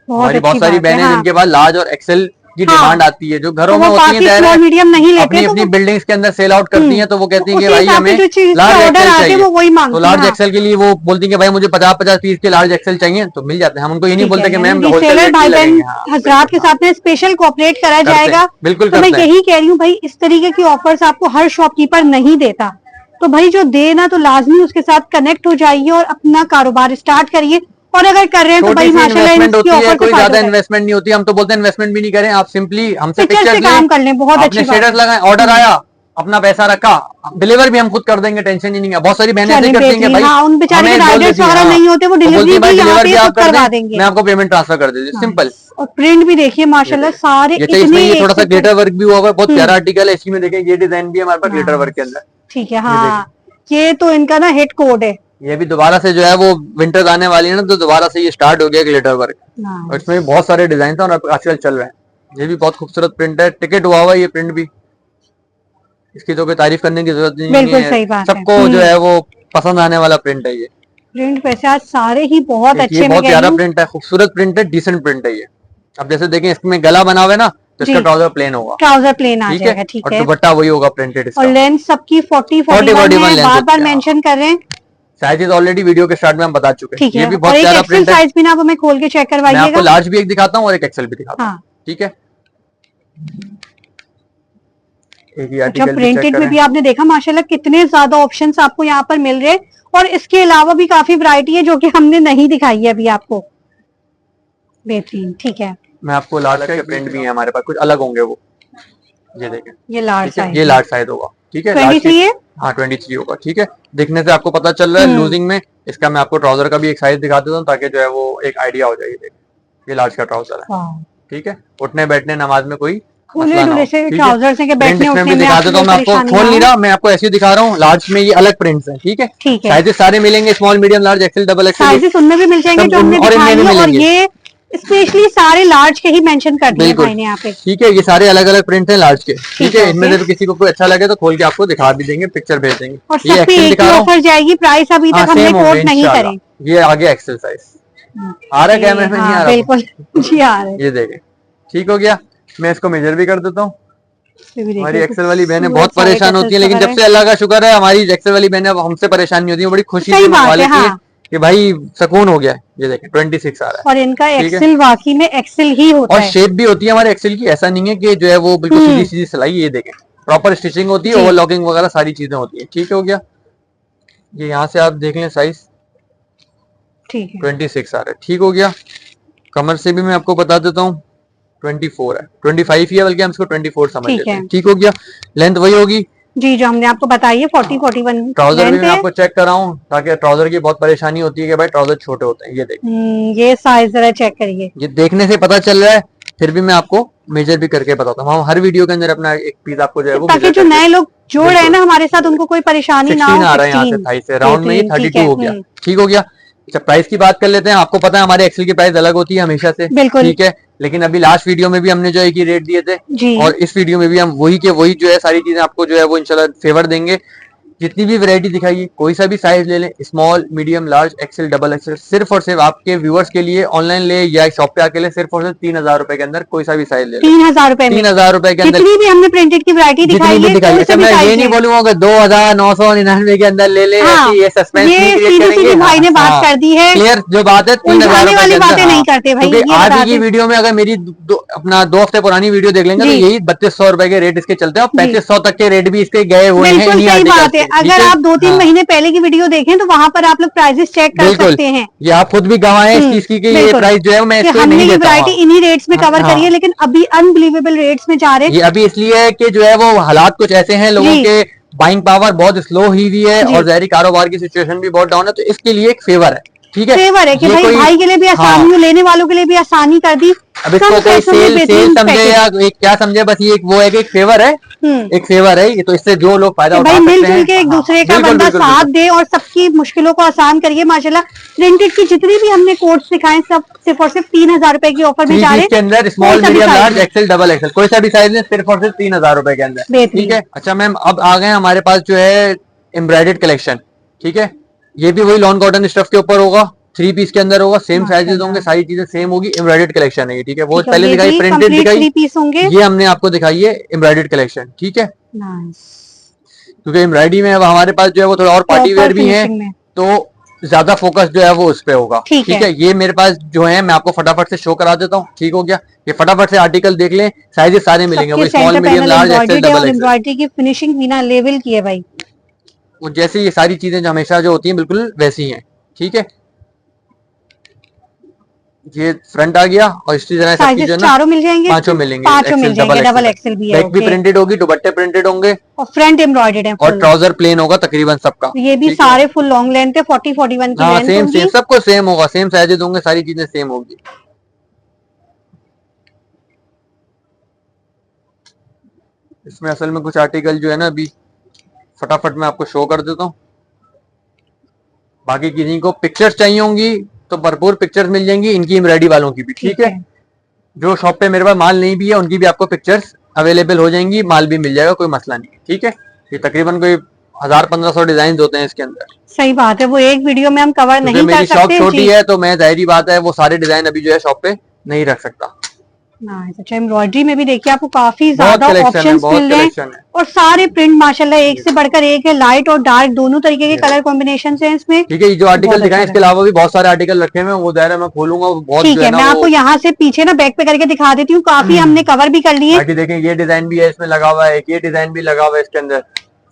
बहुत हमारी अच्छी बहुत सारी बात है। बहनें हाँ, जिनके पास लार्ज और एक्सेल की हाँ। डिमांड आती है, जो तो घरों में वो होती है, बाकी ज़ाहिर स्मॉल है मीडियम नहीं लेते अपनी तो अपनी वो बिल्डिंग्स के अंदर सेल आउट करती हैं, तो वो कहती हैं कि उसी भाई हिसाब से हमें जो चीज लार्ज ऑर्डर एक्सेल आते हैं चाहिए, वो वही तो मांगती है। लार्ज हाँ, एक्सेल के लिए वो बोलती है कि भाई मुझे 50-50 पीस के लार्ज एक्सेल चाहिए, तो मिल जाते हैं। हम उनको ये नहीं ठीक बोलते है। कि यानी मैम होलसेल रिसेलर रेट भाई नहीं बहन लगेंगे। हाँ, हजरात के साथ में स्पेशल कोऑपरेट करा करते हैं, जाएगा। बिल्कुल तो मैं करते हैं। यही कह रही हूँ भाई, इस तरीके की ऑफर्स आपको हर शॉपकीपर नहीं देता, तो भाई जो देना तो लाजमी उसके साथ कनेक्ट हो जाइए और अपना कारोबार स्टार्ट करिए। और अगर कर रहे हैं तो छोटी भाई सी माशाल्लाह इन्वेस्टमेंट इसकी होती है, ऑफर से कोई फायदा ज्यादा उठाइए। इन्वेस्टमेंट नहीं होती, हम तो बोलते हैं इन्वेस्टमेंट भी नहीं करें, आप सिंपली हमसे पिक्चर से पिक्चर्स काम लें, कर लें, बहुत आपने अच्छी बात स्टेटस है। लगाएं, ऑर्डर आया, अपना पैसा रखा, डिलीवर भी हम खुद कर देंगे, टेंशन ही नहीं है। बहुत सारी बहनें ऐसे चलिए करती हैं कि बेहतरीन। भाई हाँ, उन बेचारे के हमें बोल राइडर्स देती हैं, वगैरह हाँ नहीं होते, वो तो बोलती डिलीवरी है भाई भी यहाँ डिलीवर पे भी खुद आप कर करवा दें, देंगे। मैं आपको पेमेंट ट्रांसफर कर देती हूँ, सिंपल। और प्रिंट भी देखिए माशाल्लाह सारे ये चाहिए, इसमें इतने ये थोड़ा सा एक से ग्लिटर वर्क भी हुआ हुआ है, बहुत प्यारा हम्म, आर्टिकल है। इसी में देखें ये डिजाइन भी है हमारे पास ग्लिटर वर्क के नाइस। अंदर, ठीक है। ये देखें। हाँ, ये तो इनका ना हिट कोड है। ये भी दोबारा से जो है वो विंटर्स आने वाली है ना, तो दोबारा से ये स्टार्ट हो गया ग्लिटर वर्क, और इसमें भी नाइस। बहुत सारे डिजाइन और आजकल चल रहे हैं। ये भी बहुत खूबसूरत प्रिंट है, टिकट हुआ हुआ है ये प्रिंट भी, इसकी तो कोई तारीफ करने की जरूरत नहीं बिल्कुल है, सही बात है। सबको जो है वो पसंद आने वाला प्रिंट है ये। प्रिंट वैसे आज सारे ही बहुत ये अच्छे, मैं बहुत कह रही प्यारा हूँ। प्रिंट है, खूबसूरत प्रिंट है, डिसेंट प्रिंट है ये। अब जैसे देखें इसमें गला बना हुआ है ना, तो इसका जी, ट्राउजर प्लेन होगा, ट्राउजर प्लेन आ ठीक है, जाएगा। ठीक और है। दुपट्टा वही होगा प्रिंटेड और इसका। लेंथ सबकी 40 40 41 41 है, लेंथ बार होती बार है, मेंशन कर रहे हैं। साइजेस ऑलरेडी वीडियो के स्टार्ट में हम बता चुके हैं। ठीक ये है। भी और बहुत एक प्यारा एक्सेल प्रिंट है, साइज भी ना आप हमें खोल के चेक मैं आपको करवाइएगा। लार्ज भी एक दिखाता हूँ और एक एक्सेल भी दिखाता हूँ, हाँ। ठीक है। एक ही अच्छा, आर्टिकल भी चेक प्रिंटेड में करें। भी आपने देखा माशाल्लाह कितने ज्यादा ऑप्शंस आपको यहाँ पर मिल रहे हैं, और इसके अलावा भी काफी वैरायटी है जो कि हमने नहीं दिखाई है अभी आपको। बेहतरीन। ठीक है। मैं आपको लार्ज के प्रिंट भी है हमारे पास, कुछ अलग होंगे वो, ये देखें, ये लार्ज ठीक है, साइज ये है। लार्ज साइज होगा, ठीक है, लार्ज 23 की, है। हाँ 23 होगा, ठीक है। देखने से आपको पता चल रहा है लूजिंग में। इसका मैं आपको ट्राउजर का भी एक साइज दिखा देता हूँ ताकि जो है वो एक आइडिया हो जाए। ये देखिए, ये लार्ज का ट्राउजर है, वाह। ठीक है, उठने बैठने नमाज में कोई खुले मसला ना डुले हो, से ठीक है। ट्राउजर्स हैं कि प्रिंट बैठने इसमें उठने भी में दिखा आपको देता हूँ, कोई मैं आपको परेशानी खोल ना नहीं हो। रहा, मैं आपको ऐसे ही दिखा रहा हूँ। लार्ज में ये अलग प्रिंट्स हैं, ठीक है, ठीक है। साइजेस सारे मिलेंगे, small medium large XL double Excel, sizes उनमें भी मिल जाएंगे जो हमने और इनमें दिखाई भी है, और मिलेंगे, ये स्पेशली सारे लार्ज के ही मेंशन कर दिए बिल्कुल, भाई ने यहाँ पे। ठीक है। ये सारे अलग अलग प्रिंट हैं लार्ज के, ठीक ठीक है। है। इनमें ओके। से भी किसी को कोई अच्छा लगे तो खोल के आपको दिखा भी देंगे, पिक्चर भेज देंगे। और ये सब पे एक्सेल एक दिखा ही रहा हूँ, ऑफर जाएगी, प्राइस अभी हाँ तक हमने सेम होंगे कोट नहीं इंशाल्लाह। करे। ये आगे एक्सेल साइज आ रहा है, कैमरे में नहीं आ हाँ रहा वो? बिल्कुल जी आ रहे। ये देखें, ठीक हो गया। मैं इसको मेजर भी कर देता हूँ। ये भी हमारी देखिए एक्सेल वाली बहनें खूबसूरत बहुत सारे परेशान होती हैं, टसल्स लेकिन जब वगैरह। से अल्लाह का शुक्र है हमारी एक्सेल वाली बहनें अब हमसे परेशान नहीं होती हैं, बड़ी खुशी सही से मंगवा बात है। लेती हैं हाँ, कि भाई सुकून हो गया है। ये देखें 26 आ रहा है, और इनका ठीक है। एक्सेल वाकई में एक्सेल ही होता और है। शेप भी होती है हमारे एक्सेल की, ऐसा नहीं है कि जो है वो बिल्कुल सीधी सीधी सिलाई। ये देखें प्रॉपर स्टिचिंग होती है, जी। ओवरलॉकिंग वगैरह सारी चीजें होती है, ठीक हो गया। ये यहाँ से आप देख लें साइज ठीक है। 26 आ रहा है, ठीक हो गया। कमर से भी मैं आपको बता देता हूँ 24 है, 25 ही है, बल्कि हम इसको 24 समझ ठीक लेते है। हैं, ठीक हो गया। लेंथ वही होगी, जी जो हमने आपको बताई है 40 41 ट्राउजर भी लेंथ मैं है। आपको चेक कराऊं, ताकि ट्राउजर की बहुत परेशानी होती है कि भाई ट्राउजर छोटे होते हैं। ये देखिए, ये साइज जरा चेक करिए। ये देखने से पता चल रहा है, फिर भी मैं आपको मेजर भी करके बताता हूँ। हम हर वीडियो के अंदर अपना एक पीस आपको जो है वो ताकि मेजर जो करके, नए लोग जोड़ रहे हैं ना बिल्कुल, हमारे साथ, उनको कोई परेशानी ना 16 हो। आ रहा है यहाँ से 16 थाई से, राउंड में ये बेहतरीन, ठीक 32 है। हो गया, ठीक हो गया। अच्छा प्राइस की बात कर लेते हैं। आपको पता है हमारे एक्सेल की प्राइस अलग होती है हमेशा से, बिल्कुल। ठीक है, लेकिन अभी लास्ट वीडियो में भी हमने जो है कि रेट दिए थे, जी। और इस वीडियो में भी हम वही के वही जो है सारी चीजें आपको जो है वो इंशाल्लाह फेवर देंगे। जितनी भी वैरायटी दिखाई है, कोई सा भी साइज ले लें, small medium large XL double Excel, सिर्फ और सिर्फ आपके व्यूअर्स के लिए ऑनलाइन ले या शॉप पे आके ले, सिर्फ और सिर्फ 3000 रुपए के अंदर कोई सा भी साइज ले लें। 3000 रुपए में 3000 रुपए के अंदर जितनी भी हमने प्रिंटेड की वैरायटी जितनी दिखाई भी है, दिखाई है। कोई अच्छा सा भी मैं ये साइज नहीं लें। बोलूंगा कि 2999 के अंदर ले ले, हाँ, ऐसी ये सस्पेंस नहीं ये क्रिएट सीधी करेंगे। सीधी भाई ने बात कर दी है। क्लियर जो बात है, 3000 उलझाने रुपए के वाली अंदर, बातें नहीं करते भाई, क्योंकि ये आज बता ही की दें। वीडियो में अगर मेरी अपना 2 हफ्ते पुरानी वीडियो देख लेंगे तो जी। यही 3200 रुपए के रेट इसके चलते हैं, और जी। 3500 तक के रेट भी इसके गए हुए हैं बिल्कुल इन्हीं सही आर्टिकल्स बात है। के, ठीक अगर है। आप 2-3 हाँ, महीने पहले की वीडियो देखें तो वहां पर आप लोग प्राइसेस चेक कर बिल्कुल, सकते हैं। ये आप खुद भी गवाह हैं इस चीज की कि ये बिल्कुल। प्राइस जो है मैं कि इसको हमने नहीं ये देता वैरायटी हूँ। इन्हीं रेट्स में हाँ, कवर करी है, लेकिन अभी अनबिलीवेबल रेट्स में जा रहे ये हैं। अभी इसलिए है कि जो है वो हालात कुछ ऐसे हैं, लोगों जी। के बाइंग पावर बहुत स्लो हुई है, जी। और ज़ाहिरी कारोबार की सिचुएशन भी बहुत डाउन है, तो इसके लिए एक फेवर है, ठीक है, फेवर है कि ये भाई कोई- भाई के लिए भी आसानी हो, लेने वालों के लिए भी आसानी कर दी। अब इसको कम कोई पैसों में सेल बेहतरीन समझे पैकेज। या एक क्या समझे, बस ये एक वो है कि एक फेवर है, एक फेवर है ये, तो इससे जो लोग फायदा कि उठा भाई सकते मिलजुल हैं। के एक हाँ, दूसरे का बिल्कुल बंदा बिल्कुल साथ बिल्कुल। दे और सबकी मुश्किलों को आसान करिए। माशाल्लाह प्रिंटेड की जितनी भी हमने कोट्स दिखाए सब सिर्फ और सिर्फ 3,000 रुपए की ऑफर में थ्री जा रहे पीस के अंदर हैं। स्मॉल, कोई सा भी मीडियम, size लार्ज, में। एक्सेल, डबल एक्सेल, कोई सा भी साइज में सिर्फ और सिर्फ 3,000 रुपए के अंदर। बेहतरीन। ठीक है। अच्छा मैम, अब आ गए हमारे पास जो है एम्ब्रॉयडर्ड कलेक्शन। ठीक है, ये भी वही लॉन कॉटन स्टफ के ऊपर होगा, 3 पीस के अंदर होगा, सेम साइजेस माशाल्लाह। होंगे, सारी चीजें सेम होगी, एम्ब्रॉयडर्ड कलेक्शन है ये। ठीक है, वो ठीक है, पहले ये दिखाई भी प्रिंटेड कंप्लीट दिखाई, 3 पीस होंगे। ये हमने आपको दिखाई है एम्ब्रॉयडर्ड कलेक्शन। ठीक है, नाइस। क्योंकि एम्ब्रॉयडरी में अब हमारे पास जो है वो थोड़ा और पार्टी प्रॉपर वेयर भी है, फिनिशिंग में। तो ज्यादा फोकस जो है वो उस पे होगा। ठीक ठीक है। है, ये मेरे पास जो है मैं आपको फटाफट से शो करा देता हूँ। ठीक हो गया, ये फटाफट से आर्टिकल देख लें, साइजेस सारे मिलेंगे, सबके वो small, center medium, panel large, XL, embroidered है डबल और एक्सेल, एम्ब्रॉयडरी की फिनिशिंग बिना लेवल की है भाई। वो जैसे ये सारी चीजें जो हमेशा जो होती हैं बिल्कुल वैसी हैं। ठीक है, ये फ्रंट आ गया और इसी तरह सबकी साइजेस जो है ना चारों मिल जाएंगे, पांचों मिलेंगे, पांचों मिल एक्सेल, जाएंगे, डबल डबल एक्सेल भी है। बैक भी ओके, प्रिंटेड होगी, दुपट्टे प्रिंटेड होंगे और फ्रंट एम्ब्रॉयडर्ड है और फुल। ट्राउजर प्लेन होगा तकरीबन सबका। ये भी ठीक है, सारे फुल लॉन्ग लेंथ है, 40-41 की हाँ लेंथ सेम होगी। सेम सबको सेम होगा, सेम साइजेस होंगे, सारी चीजें सेम होगी। इसमें असल में कुछ आर्टिकल जो है ना अभी फटाफट मैं आपको शो कर देता हूँ। बाकी किसी को पिक्चर्स चाहिए होंगी तो भरपूर पिक्चर्स मिल जाएंगी, इनकी एम्ब्रॉयडरी वालों की भी। ठीक है, जो शॉप पे मेरे पास माल नहीं भी है उनकी भी आपको पिक्चर्स अवेलेबल हो जाएंगी, माल भी मिल जाएगा, कोई मसला नहीं है। ठीक है, ये तकरीबन कोई 1000-1500 डिजाइन होते हैं इसके अंदर, सही बात है, वो एक वीडियो में हम कवर क्योंकि नहीं कर मेरी शॉप सकते छोटी जी। है तो मैं जाहिर बात है वो सारे डिजाइन अभी जो है शॉप पे नहीं रख सकता। नाइस। अच्छा, एम्ब्रॉयडरी में भी देखिए आपको काफी बहुत ज्यादा कलेक्शन है, ऑप्शंस बहुत मिल रहे हैं कलेक्शन है। और सारे प्रिंट माशाल्लाह एक से बढ़कर एक है। लाइट और डार्क दोनों तरीके के कलर कॉम्बिनेशन है इसमें। ठीक है, ये जो आर्टिकल बहुत दिखाए अच्छा इसके अलावा भी बहुत सारे आर्टिकल रखे हुए हैं, वो दायरा मैं खोलूंगा, वो बहुत ठीक जो है, है ना मैं वो आपको यहाँ से पीछे ना बैक पे करके दिखा देती हूँ, काफी हमने कवर भी कर लिए। बाकी देखें ये डिजाइन भी है इसमें लगा हुआ है, एक ये डिजाइन भी लगा हुआ है इसके अंदर।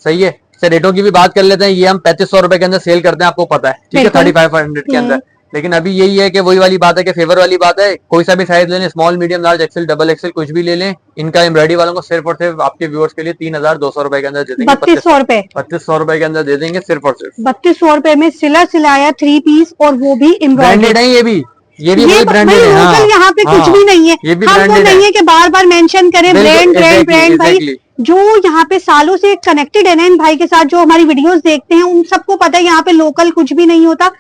सही है, सर रेटों की भी बात कर लेते हैं, ये हम 3500 रुपए के अंदर सेल करते हैं, आपको पता है। ठीक है, बिल्कुल। 3500 के अंदर, लेकिन अभी यही है कि वही वाली बात है कि फेवर वाली बात है, कोई सा भी साइज ले लें, small, medium, large, XL, double XL, कुछ भी ले लें, इनका एम्ब्रॉयडरी वालों को सिर्फ और सिर्फ आपके व्यूअर्स के लिए 3200 रुपए के अंदर दे देंगे। 3200 रुपए, 3200 रुपए के अंदर दे देंगे सिर्फ और सिर्फ। 3200 रुपए में सिला सिलाया 3 पीस और वो भी ब्रांडेड एम्ब्रॉयडर्ड। है ये भी ये वही ब्रांडेड है। हाँ, लोकल यहाँ पे कुछ हाँ, भी नहीं है। ये भी हम वो ब्रांडेड नहीं है कि बार बार मेंशन करें बिल्कुल, ब्रांड ब्रांड exactly, ब्रांड। भाई exactly. जो यहाँ पे सालों से कनेक्टेड है ना इन भाई के साथ, जो हमारी वीडियोस देखते हैं उन सबको पता है यहाँ पे लोकल कुछ भी नहीं होता।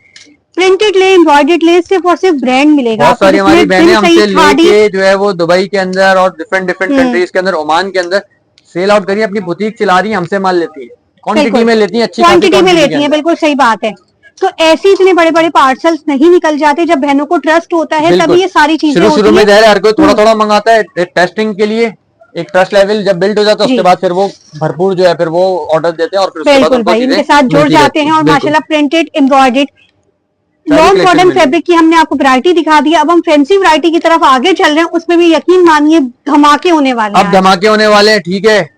प्रिंटेड ले, एम्ब्रॉयडर्ड ले, सिर्फ और सिर्फ ब्रांड मिलेगा। बहुत सारी हमारी बहनें हमसे खाड़ी लेके जो है वो दुबई के अंदर और डिफरेंट डिफरेंट कंट्रीज के अंदर, ओमान के अंदर सेल आउट करिए, अपनी बुटीक चला रही है, हमसे माल लेती है, क्वांटिटी में लेती है, अच्छी क्वांटिटी में quantity लेती के है, अंदर। बिल्कुल सही बात है। तो ऐसे इतने बड़े बड़े पार्सल्स नहीं निकल जाते, जब बहनों को ट्रस्ट होता है बिल्कुल। तभी ये सारी चीजें शुरू होती में हैं। हर कोई थोड़ा थोड़ा मंगाता है टेस्टिंग के लिए, एक ट्रस्ट लेवल जब बिल्ड हो जाता है जी। उसके बाद फिर वो भरपूर जो है फिर वो ऑर्डर देते हैं और फिर उसके बाद बिल्कुल उनको भाई, चीजें इनके साथ जुड़ मिलती जाते रहती हैं और बिल्कुल। माशाल्लाह प्रिंटेड एम्ब्रॉयडर्ड सारी लॉन्ग collection कॉटन मिलेगी। फैब्रिक की हमने आपको वैरायटी दिखा दी। अब हम फैंसी वैरायटी की तरफ आगे चल रहे हैं, उसमें भी यकीन मानिए धमाके होने वाले अब हैं। धमाके होने वाले हैं। ठीक है,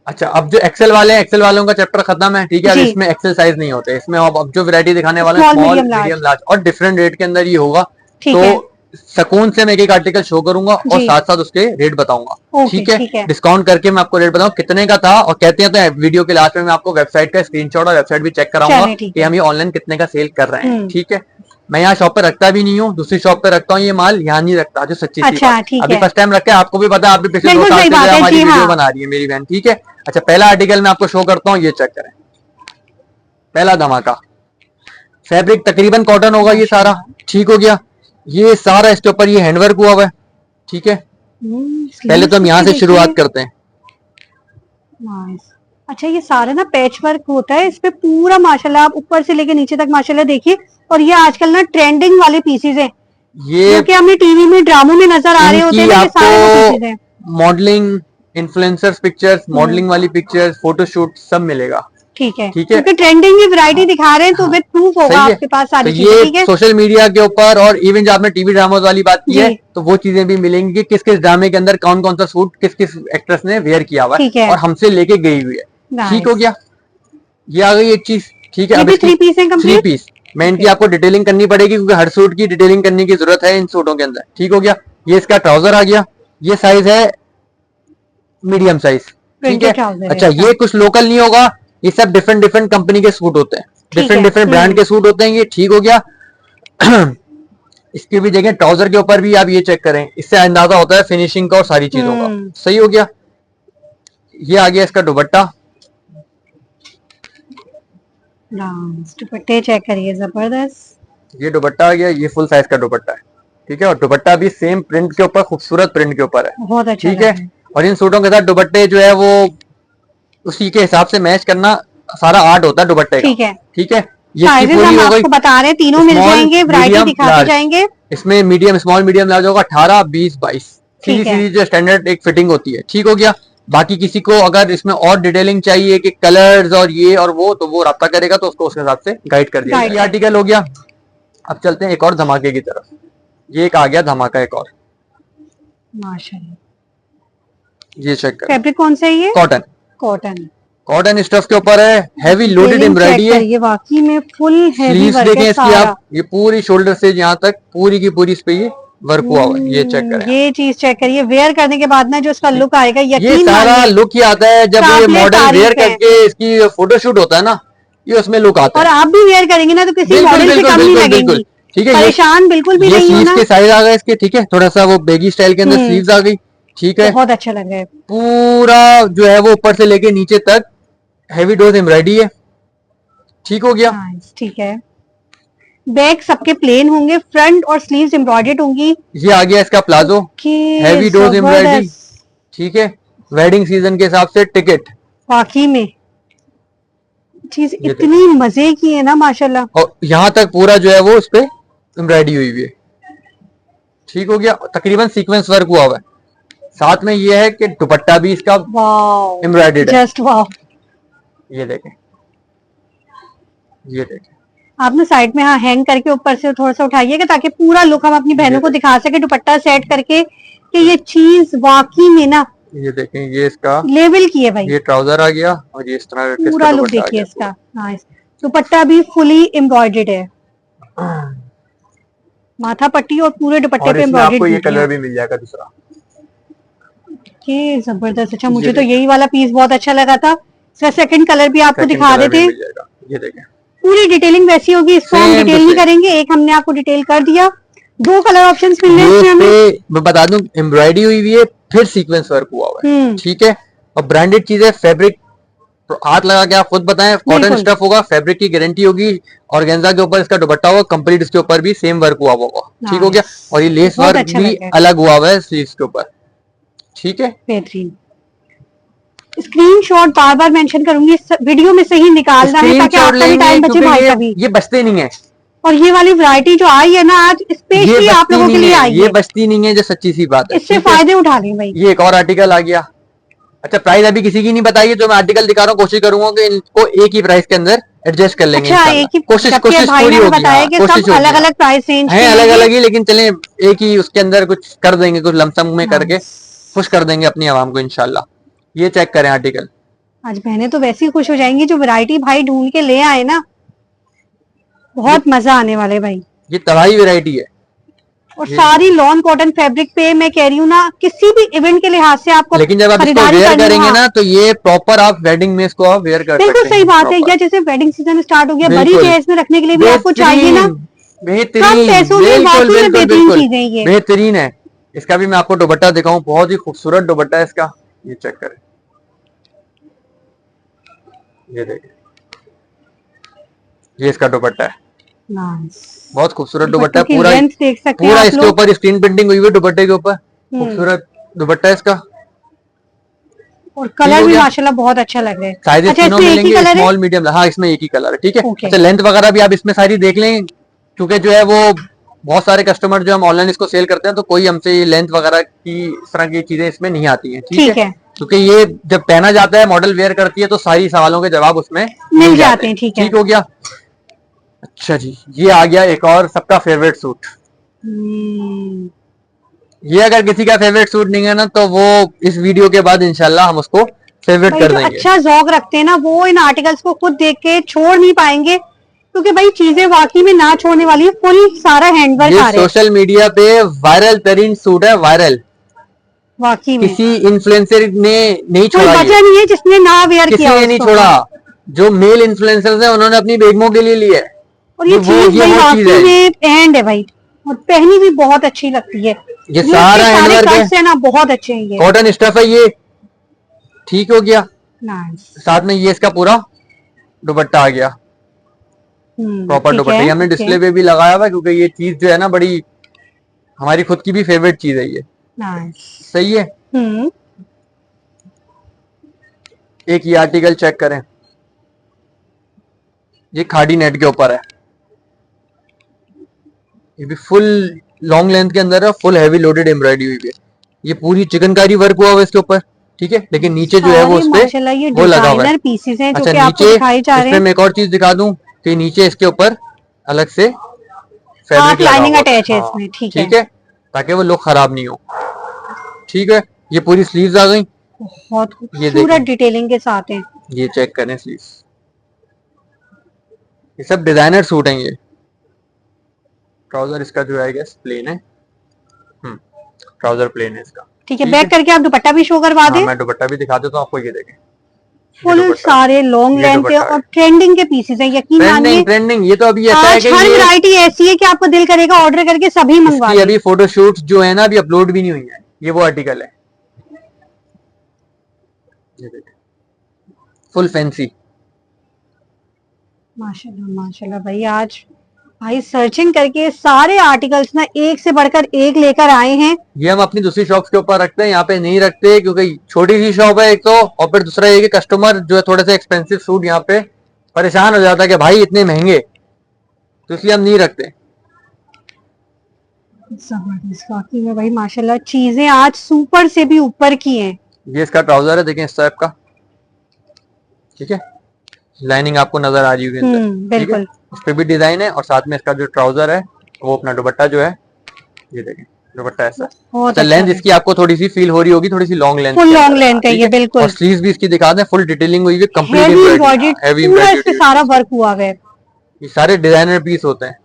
अच्छा अब जो एक्सेल वाले हैं, एक्सेल वालों का चैप्टर खत्म है। ठीक है, अब जी। इसमें एक्सेल साइज नहीं होते, इसमें अब जो वैरायटी दिखाने वाले हैं Small, small, medium, large। Medium, large और डिफरेंट रेट के अंदर ये होगा। ठीक है। तो सुकून से मैं एक एक आर्टिकल शो करूंगा और जी। साथ साथ उसके रेट बताऊंगा। ओके, ठीक ठीक है, है। डिस्काउंट करके मैं आपको रेट बताऊं कितने का था, और कहते हैं तो वीडियो के लास्ट में मैं आपको वेबसाइट का स्क्रीनशॉट और वेबसाइट भी चेक कराऊंगा चलें, ठीक कि है। हम ये ऑनलाइन कितने का सेल कर रहे हैं। हम्म। ठीक है, मैं यहाँ शॉप पे रखता भी नहीं हूँ, दूसरी शॉप पे रखता हूँ, ये माल यहाँ नहीं रखता, जो सच्ची सी अच्छा, बात। ठीक अभी है। फर्स्ट टाइम रखा है, आपको भी पता है, आप भी पिछले 2 बिल्कुल साल सही से बात है, हमारी जी, वीडियो हाँ। बना रही है मेरी बहन। ठीक है, अच्छा पहला आर्टिकल मैं आपको शो करता हूँ, ये चेक करें, पहला धमाका। फैब्रिक तकरीबन कॉटन होगा ये सारा। ठीक हो गया, ये सारा इसके ऊपर ये हैंडवर्क हुआ हुआ है। ठीक है, पहले तो हम यहाँ से शुरुआत करते हैं। नाइस। अच्छा, ये सारा ना पैच वर्क होता है, इस पे पूरा माशाल्लाह आप ऊपर से लेके नीचे तक माशाल्लाह देखिए। और ये आजकल ना ट्रेंडिंग वाले पीसेज हैं, ये जो कि हमें टीवी में ड्रामों में नजर आ रहे होते हैं इनकी ना, ये सारे वो pieces आपको हैं। मॉडलिंग, इन्फ्लुएंसर्स पिक्चर्स, मॉडलिंग वाली पिक्चर्स, फोटोशूट सब मिलेगा। ठीक है, ठीक है। क्योंकि ट्रेंडिंग की वैरायटी दिखा रहे हैं तो विद प्रूफ होगा सही है। आपके पास तो सारी चीजें। ठीक ये है, सोशल मीडिया के ऊपर और इवन जो आपने टीवी ड्रामा वाली बात की जी। है, तो वो चीजें भी मिलेंगी कि किस किस ड्रामे के अंदर कौन कौन सा सूट किस किस एक्ट्रेस ने वेयर किया हुआ ठीक है है। और हमसे लेके गई हुई है। Nice। ठीक हो गया, ये आ गई एक चीज। ठीक है, ये अब भी इसकी 3 पीस है 3 कंप्लीट। पीस मैं इनकी आपको डिटेलिंग करनी पड़ेगी क्योंकि हर सूट की डिटेलिंग करने की जरूरत है इन सूटों के अंदर। ठीक हो गया, ये इसका ट्राउजर आ गया, ये साइज है मीडियम साइज। ठीक है, अच्छा ये कुछ लोकल नहीं होगा, ये सब डिफरेंट डिफरेंट कंपनी के सूट होते हैं, डिफरेंट डिफरेंट ब्रांड के सूट होते हैं ये। ठीक हो गया, इसके भी देखें, ट्राउजर के ऊपर भी आप ये चेक करें, इससे अंदाजा होता है फिनिशिंग का और सारी चीजों का। सही हो गया। ये आ गया इसका दुपट्टा, दुपट्टे चेक करिए, जबरदस्त। ये दुपट्टा आ गया, ये फुल साइज का दुपट्टा है, ठीक है। और दुपट्टा भी सेम प्रिंट के ऊपर, खूबसूरत प्रिंट के ऊपर है, बहुत अच्छा, ठीक है। और इन सूटों के साथ दुपट्टे जो है वो उसी के हिसाब से मैच करना सारा आर्ट होता है दुपट्टे का, ठीक है, ठीक है। ये साइजेस पूरी हम हो गई, आपको बता रहे हैं, तीनों मिल जाएंगे, वैरायटी दिखाते जाएंगे। इसमें मीडियम, स्मॉल, मीडियम लार्ज होगा 18, 20, 22, सीधी सीधी जो स्टैंडर्ड एक फिटिंग होती है, ठीक हो गया। बाकी किसी को अगर इसमें और डिटेलिंग चाहिए कि कलर्स और ये और वो, तो वो राब्ता करेगा तो उसको उसके हिसाब से गाइड कर दिया। ये आर्टिकल हो गया। अब चलते हैं एक और धमाके की तरफ। ये एक आ गया धमाका एक और, माशाल्लाह। ये चेक कर, फैब्रिक कौन सा है ये? कॉटन, कॉटन, कॉटन स्टफ के ऊपर है, हैवी लोडेड एम्ब्रॉयडरी है। ये वाकई में फुल हैवी स्लीव्स वर्क देखें है इसकी सारा। आप, ये पूरी शोल्डर से यहाँ तक पूरी की पूरी इस पे ये वर्क हुआ हुआ है, ये चेक करें। ये चीज चेक करिए, वेयर करने के बाद ना जो उसका लुक आएगा, ये यकीन सारा मानिए। लुक ही आता है जब ये मॉडल वेयर करके इसकी फोटोशूट होता है ना, ये उसमें लुक आता और है। आप भी वेयर करेंगे ना तो किसी बिल्कुल, मॉडल से बिल्कुल, कम नहीं बिल्कुल, लगेंगी, बिल्कुल, ठीक है। परेशान बिल्कुल भी ये नहीं स्लीव्स होना। के साइज आ गए इसके, ठीक है, थोड़ा सा वो बेगी स्टाइल के अंदर स्लीव्स आ गई, ठीक है। बहुत अच्छा लग रहा है। पूरा जो है वो ऊपर से लेके नीचे तक हैवी डोज एम्ब्रॉयडरी है, ठीक हो गया। ठीक है। बैक सबके प्लेन होंगे, फ्रंट और स्लीव्स एम्ब्रॉयडर्ड होंगी। ये आ गया इसका प्लाजो, हैवी डोज एम्ब्रॉयडरी, ठीक है। वेडिंग सीजन के हिसाब से टिकट, वाकई में चीज इतनी मजे की है ना माशाल्लाह। और यहाँ तक पूरा जो है वो उस पे एम्ब्रॉयडरी हुई हुई है, ठीक हो गया। तकरीबन सीक्वेंस वर्क हुआ हुआ है। साथ में ये है कि दुपट्टा भी इसका एम्ब्रॉयडर्ड है, जस्ट वाओ। ये देखें, ये देखें। आप ना साइड में हाँ हैंग करके ऊपर से थोड़ा सा उठाइएगा ताकि पूरा लुक हम अपनी बहनों को दिखा सके, दुपट्टा सेट करके कि ये चीज वाकई में ना, ये देखें, ये इसका लेवल की है भाई। ये ट्राउजर आ गया और ये इस तरह का पूरा लुक देखिए इसका। हाँ, दुपट्टा भी फुली एम्ब्रॉयडर्ड है, माथा पट्टी और पूरे दुपट्टे पे एम्ब्रॉयडर्ड। आपको ये कलर भी मिल जाएगा दूसरा, ये जबरदस्त। अच्छा, मुझे तो यही वाला पीस बहुत अच्छा लगा था। इसका सेकंड कलर भी आपको दिखा देते हैं। ये देखें, पूरी डिटेलिंग वैसी होगी, इसको हम डिटेल नहीं करेंगे, एक हमने आपको डिटेल कर दिया। दो कलर ऑप्शंस मिल रहे हैं इसमें हमें। मैं बता दूं, एम्ब्रॉयडरी हुई हुई है, फिर सीक्वेंस वर्क हुआ हुआ है, ठीक है। और ब्रांडेड चीज है, फैब्रिक तो हाथ लगा के आप खुद बताएं, कॉटन स्टफ होगा, फैब्रिक की गारंटी होगी। ऑर्गेन्जा के ऊपर इसका दुपट्टा होगा, कंप्लीट इसके ऊपर भी सेम वर्क हुआ होगा, ठीक हो गया। और ये लेस वर्क भी अलग हुआ हुआ है स्लीव्स के ऊपर, ठीक है। बेहतरीन। स्क्रीनशॉट बार बार मेंशन करूंगी, वीडियो में से ही निकालना है ताकि आपका भी टाइम बचे, भाई का भी। ये बचते नहीं है। और ये वाली वैरायटी जो आई है ना आज स्पेशली आप लोगों के लिए आई है, ये बचती नहीं है, जो सच्ची सी बात है। इससे फायदे उठा लें भाई। ये एक और आर्टिकल आ गया। अच्छा, प्राइस अभी किसी की नहीं बताइए, जो मैं आर्टिकल दिखा रहा हूँ कोशिश करूंगा कि इनको एक ही प्राइस के अंदर एडजस्ट कर लेंगे। अच्छा, एक ही कोशिश पूरी होगी, बताया कि सब अलग अलग प्राइस रेंज है, अलग अलग ही, लेकिन चलें एक ही उसके अंदर कुछ कर देंगे, कुछ लमसम में करके खुश कर देंगे अपनी आवाम को इंशाल्लाह। ये चेक करें आर्टिकल। आज बहनें तो वैसे ही खुश हो जाएंगी जो वैरायटी भाई ढूंढ के ले आए ना, बहुत मजा आने वाले भाई। ये तबाही वैरायटी है और सारी लॉन कॉटन फैब्रिक पे मैं कह रही हूँ ना, किसी भी इवेंट के लिहाज से आपको, लेकिन जब आप इसको वेयर करेंगे ना तो ये प्रॉपर आप वेडिंग में इसको आप वेयर कर सकते हैं। बिल्कुल सही बात है। या जैसे वेडिंग सीजन स्टार्ट हो गया, बड़ी केस में रखने के लिए भी आपको चाहिए ना, बेहतरीन, बेहतरीन चीजें ये बेहतरीन है। इसका भी मैं आपको दुपट्टा दिखाऊं, बहुत ही खूबसूरत दुपट्टा है इसका, ये चेक करें, ये देखिए, ये इसका दुपट्टा है, बहुत खूबसूरत दुपट्टा है। पूरा पूरा इसके ऊपर स्क्रीन प्रिंटिंग हुई हुई दुपट्टे के ऊपर, खूबसूरत दुपट्टा है इसका। और कलर भी माशाल्लाह बहुत अच्छा लग रहा है। साइजेस तीनों मिलेंगे, स्मॉल मीडियम, हाँ इसमें एक ही कलर है, ठीक है। अच्छा, लेंथ वगैरह भी आप इसमें सारी देख लें, क्योंकि जो है वो बहुत सारे कस्टमर जो हम ऑनलाइन इसको सेल करते हैं तो कोई हमसे ये लेंथ वगैरह की इस तरह की चीजें इसमें नहीं आती हैं, ठीक है। क्योंकि ये जब पहना जाता है, मॉडल वेयर करती है तो सारी सवालों के जवाब उसमें मिल जाते हैं, ठीक हो गया। अच्छा जी, ये आ गया एक और सबका फेवरेट सूट। ये अगर किसी का फेवरेट सूट नहीं है ना तो वो इस वीडियो के बाद इंशाल्लाह हम उसको फेवरेट कर देंगे। अच्छा ज़ौक रखते हैं ना वो इन आर्टिकल्स को खुद देख के छोड़ नहीं पाएंगे, क्योंकि भाई चीजें वाकई में ना छोड़ने वाली है। फुल सारा हैंडवर्क आ रहा है, सोशल मीडिया पे वायरल तरीन सूट है, वायरल वाकई में। किसी इन्फ्लुएंसर ने नहीं छोड़ा, बचा नहीं है जिसने ना वेयर किया, किसी ने नहीं छोड़ा। जो मेल इन्फ्लुएंसर्स हैं उन्होंने अपनी बेगमों के लिए लिया है, और ये चीज भाई वाकई में एंड है भाई, और पहनी भी बहुत अच्छी लगती है। ये सारे कट्स है ना बहुत अच्छे हैं, ये कॉटन स्टफ है ये, ठीक हो गया। नाइस। साथ में ये इसका पूरा दुपट्टा आ गया, प्रॉपर दुपट्टा। ये हमने डिस्प्ले पे भी लगाया हुआ क्योंकि ये चीज जो है ना बड़ी हमारी खुद की भी फेवरेट चीज है ये। सही है। एक ये आर्टिकल चेक करें, ये खाड़ी नेट के ऊपर है, ये भी फुल लॉन्ग लेंथ के अंदर है, फुल हैवी लोडेड एम्ब्रॉयडरी हुई है। ये पूरी चिकनकारी वर्क हुआ हुआ इसके ऊपर, ठीक है। लेकिन नीचे जो है वो उसपे वो लगा हुआ है। अच्छा नीचे इसमें मैं एक और चीज दिखा दूं कि नीचे इसके ऊपर अलग से फैब्रिक लाइनिंग अटैच है इसमें, ठीक है, ताकि वो लुक खराब नहीं हो। ठीक है, ये पूरी स्लीव्स आ गई, बहुत खूबसूरत डिटेलिंग के साथ है। ये चेक करें स्लीव्स, ये सब डिजाइनर सूट हैं ये। ट्राउजर इसका जो है गैस प्लेन है, ट्राउजर प्लेन है इसका। ठीक है, बैक करके आप दुपट्टा भी शो करवा दें। मैं दुपट्टा भी दिखा देता हूँ आपको, ये देखें फुल सारे लॉन्ग लेंथ के और ट्रेंडिंग के पीसेस हैं, यकीन मानिए। ट्रेंडिंग ये तो अभी ऐसा है कि हर वैरायटी ऐसी है कि आपको दिल करेगा ऑर्डर करके सभी मंगवा लें। अभी फोटोशूट जो है ना अभी अपलोड भी नहीं हुई है, ये वो आर्टिकल है, ये देखें फुल फैंसी। माशाल्लाह माशाल्लाह भाई, आज भाई सर्चिंग करके सारे आर्टिकल्स ना एक से बढ़कर एक लेकर आए हैं। ये हम अपनी दूसरी शॉप्स के ऊपर रखते हैं, यहाँ पे नहीं रखते क्योंकि छोटी सी शॉप है एक तो, और फिर दूसरा ये कि कस्टमर जो है थोड़े से एक्सपेंसिव सूट यहाँ पे परेशान हो जाता है कि भाई इतने महंगे, तो इसलिए हम नहीं रखते। जबरदस्त वाकई में भाई माशाल्लाह, चीजें आज सुपर से भी ऊपर की हैं। ये इसका ट्राउजर है, देखें इस टाइप का, ठीक है, लाइनिंग आपको नजर आ रही होगी, बिल्कुल इस पे भी डिजाइन है, और साथ में इसका जो ट्राउजर है वो अपना दुपट्टा जो है ये देखें, दुपट्टा ऐसा। अच्छा लेंथ इसकी आपको थोड़ी सी फील हो रही होगी, थोड़ी सी long length, full long length है ये बिल्कुल। और स्लीव्स भी इसकी दिखा दें, फुल डिटेलिंग हुई है, कंप्लीट हैवी एम्ब्रॉयडरी, सारा वर्क हुआ है। ये सारे डिजाइनर पीस होते हैं।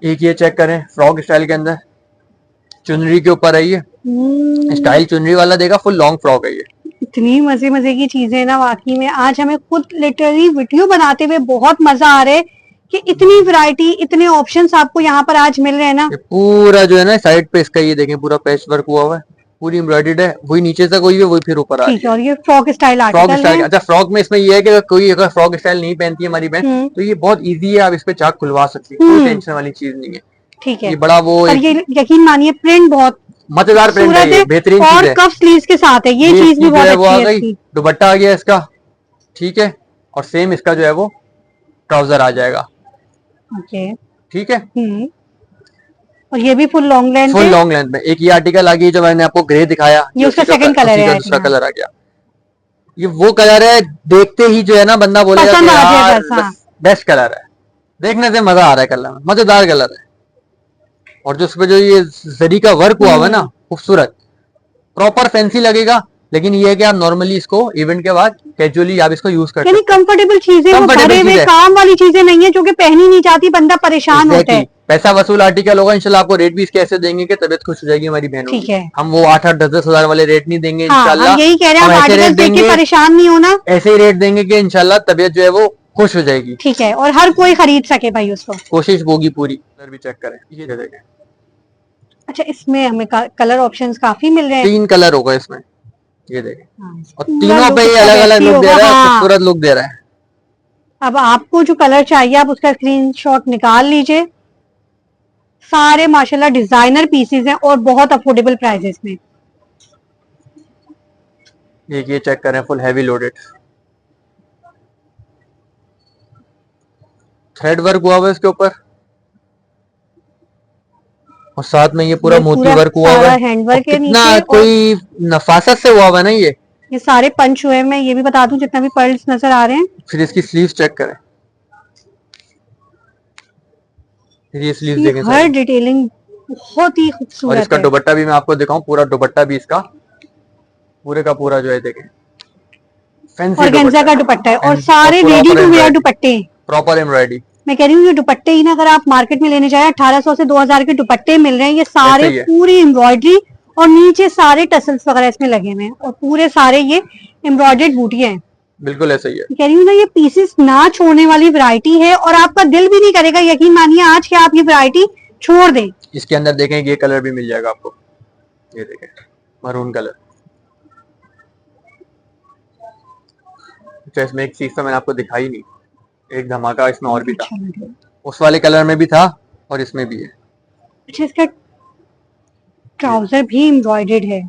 एक ये चेक करें फ्रॉक स्टाइल के अंदर, चुनरी के ऊपर है ये, स्टाइल चुनरी वाला देगा, फुल लॉन्ग फ्रॉक है ये। इतनी मजे मजे की चीजें ना वाकई में, आज हमें खुद लिटरली वीडियो बनाते हुए बहुत मजा आ रहा है कि इतनी वैरायटी, इतने ऑप्शंस आपको यहाँ पर आज मिल रहे हैं ना। पूरा जो है ना साइड पे इसका ये देखें पूरा पैच वर्क हुआ हुआ है, पूरी एम्ब्रॉयडर्ड है, वही नीचे तक हुई है, वही फिर ऊपर आ रही है। और ये फ्रॉक स्टाइल आर्टिकल है। अच्छा फ्रॉक में इसमें ये है कि कोई अगर फ्रॉक स्टाइल नहीं पहनती है हमारी बहन, तो ये बहुत इजी है, आप इस पे चाक खुलवा सकती है, कोई टेंशन वाली चीज नहीं है। ठीक है, ये बड़ा वो ये यकीन मानिए प्रिंट बहुत मजेदार प्रिंट है, बेहतरीन चीज है, और कफ स्लीव्स के साथ है, ये चीज भी बहुत अच्छी है। दुपट्टा आ गया इसका, ठीक है, और सेम इसका जो है वो ट्राउजर आ जाएगा। ओके ठीक है, और ये भी full long length, full long length में। एक ये आर्टिकल आ गई जो मैंने आपको ग्रे दिखाया, ये उसका सेकंड कलर है, दूसरा कलर आ गया। ये वो कलर है देखते ही जो है ना बंदा बोलेगा कि यार बेस्ट कलर है, देखने से मजा आ रहा है, कलर में मजेदार कलर है, और जो उसपे जो ये जरी का वर्क हुआ हुआ है ना खूबसूरत, प्रॉपर फैंसी लगेगा। लेकिन ये है कि आप नॉर्मली इसको इवेंट के बाद कैजुअली आप इसको यूज करते हैं, कंफर्टेबल चीजें, काम वाली चीजें नहीं है जो कि पहनी नहीं जाती, बंदा परेशान होता है। पैसा वसूल आर्टिकल होगा, इंशाल्लाह आपको रेट भी इसके ऐसे देंगे कि तबीयत खुश हो जाएगी हमारी बहनों। ठीक है, हम वो 8-8, 10-10 हजार वाले रेट नहीं देंगे इंशाल्लाह। हम यही कह रहे हैं, ऐसे रेट देंगे, परेशान नहीं होना, ऐसे ही रेट देंगे कि इंशाल्लाह तबीयत जो है वो खुश हो जाएगी। ठीक है, और हर कोई खरीद सके भाई उसको, कोशिश होगी पूरी। कलर भी चेक करें, ये देखें। अच्छा इसमें हमें कलर ऑप्शंस काफी मिल रहे हैं, 3 कलर होगा इसमें, ये देखें, और तीनों पे अलग अलग लुक दे रहा है, खूबसूरत लुक दे रहा है। अब आपको जो कलर चाहिए आप उसका स्क्रीनशॉट निकाल लीजिए। सारे माशाल्लाह डिजाइनर पीसेस हैं और बहुत अफोर्डेबल प्राइसेस में। ये चेक करें, full heavy loaded thread work हुआ हुआ है इसके ऊपर, और साथ में ये पूरा मोती वर्क हुआ हुआ है, हैंडवर्क है, कितना कोई नफासत से हुआ हुआ है ना ये सारे पंच हुए। मैं ये भी बता दूं जितना भी पर्ल्स नजर आ रहे हैं। फिर इसकी स्लीव्स चेक करें, ये स्लीव्स देखें, हर डिटेलिंग बहुत ही खूबसूरत है। और इसका दुपट्टा भी मैं आपको दिखाऊं, पूरा दुपट्टा भी इसका पूरे का पूरा जो है देखें फैंसी ऑर्गेन्जा का दुपट्टा है, और सारे रेडी टू वेयर दुपट्टे, प्रॉपर एम्ब्रॉयडरी। मैं कह रही हूँ ये दुपट्टे ही ना अगर आप मार्केट में लेने जाए 1800 से 2000 के दुपट्टे मिल रहे हैं। ये सारे पूरी एम्ब्रॉयडरी और नीचे सारे टसल्स वगैरह इसमें लगे हुए हैं, और पूरे सारे ये एम्ब्रॉयडर्ड बूटियां हैं। बिल्कुल ऐसा ही है। कह रही हूँ ना, ये पीसेस ना छोड़ने वाली वैरायटी है और आपका दिल भी नहीं करेगा, यकीन मानिए, आज के आप ये वैरायटी छोड़ दें। इसके अंदर देखें ये कलर भी मिल जाएगा आपको, ये देखें मरून कलर। अच्छा, इसमें एक चीज तो मैंने आपको दिखाई नहीं, एक धमाका इसमें और भी था। अच्छा लग रहा है। उस वाले कलर में भी था और इसमें भी है। अच्छा, इसका ट्राउजर भी एम्ब्रॉयडर्ड है।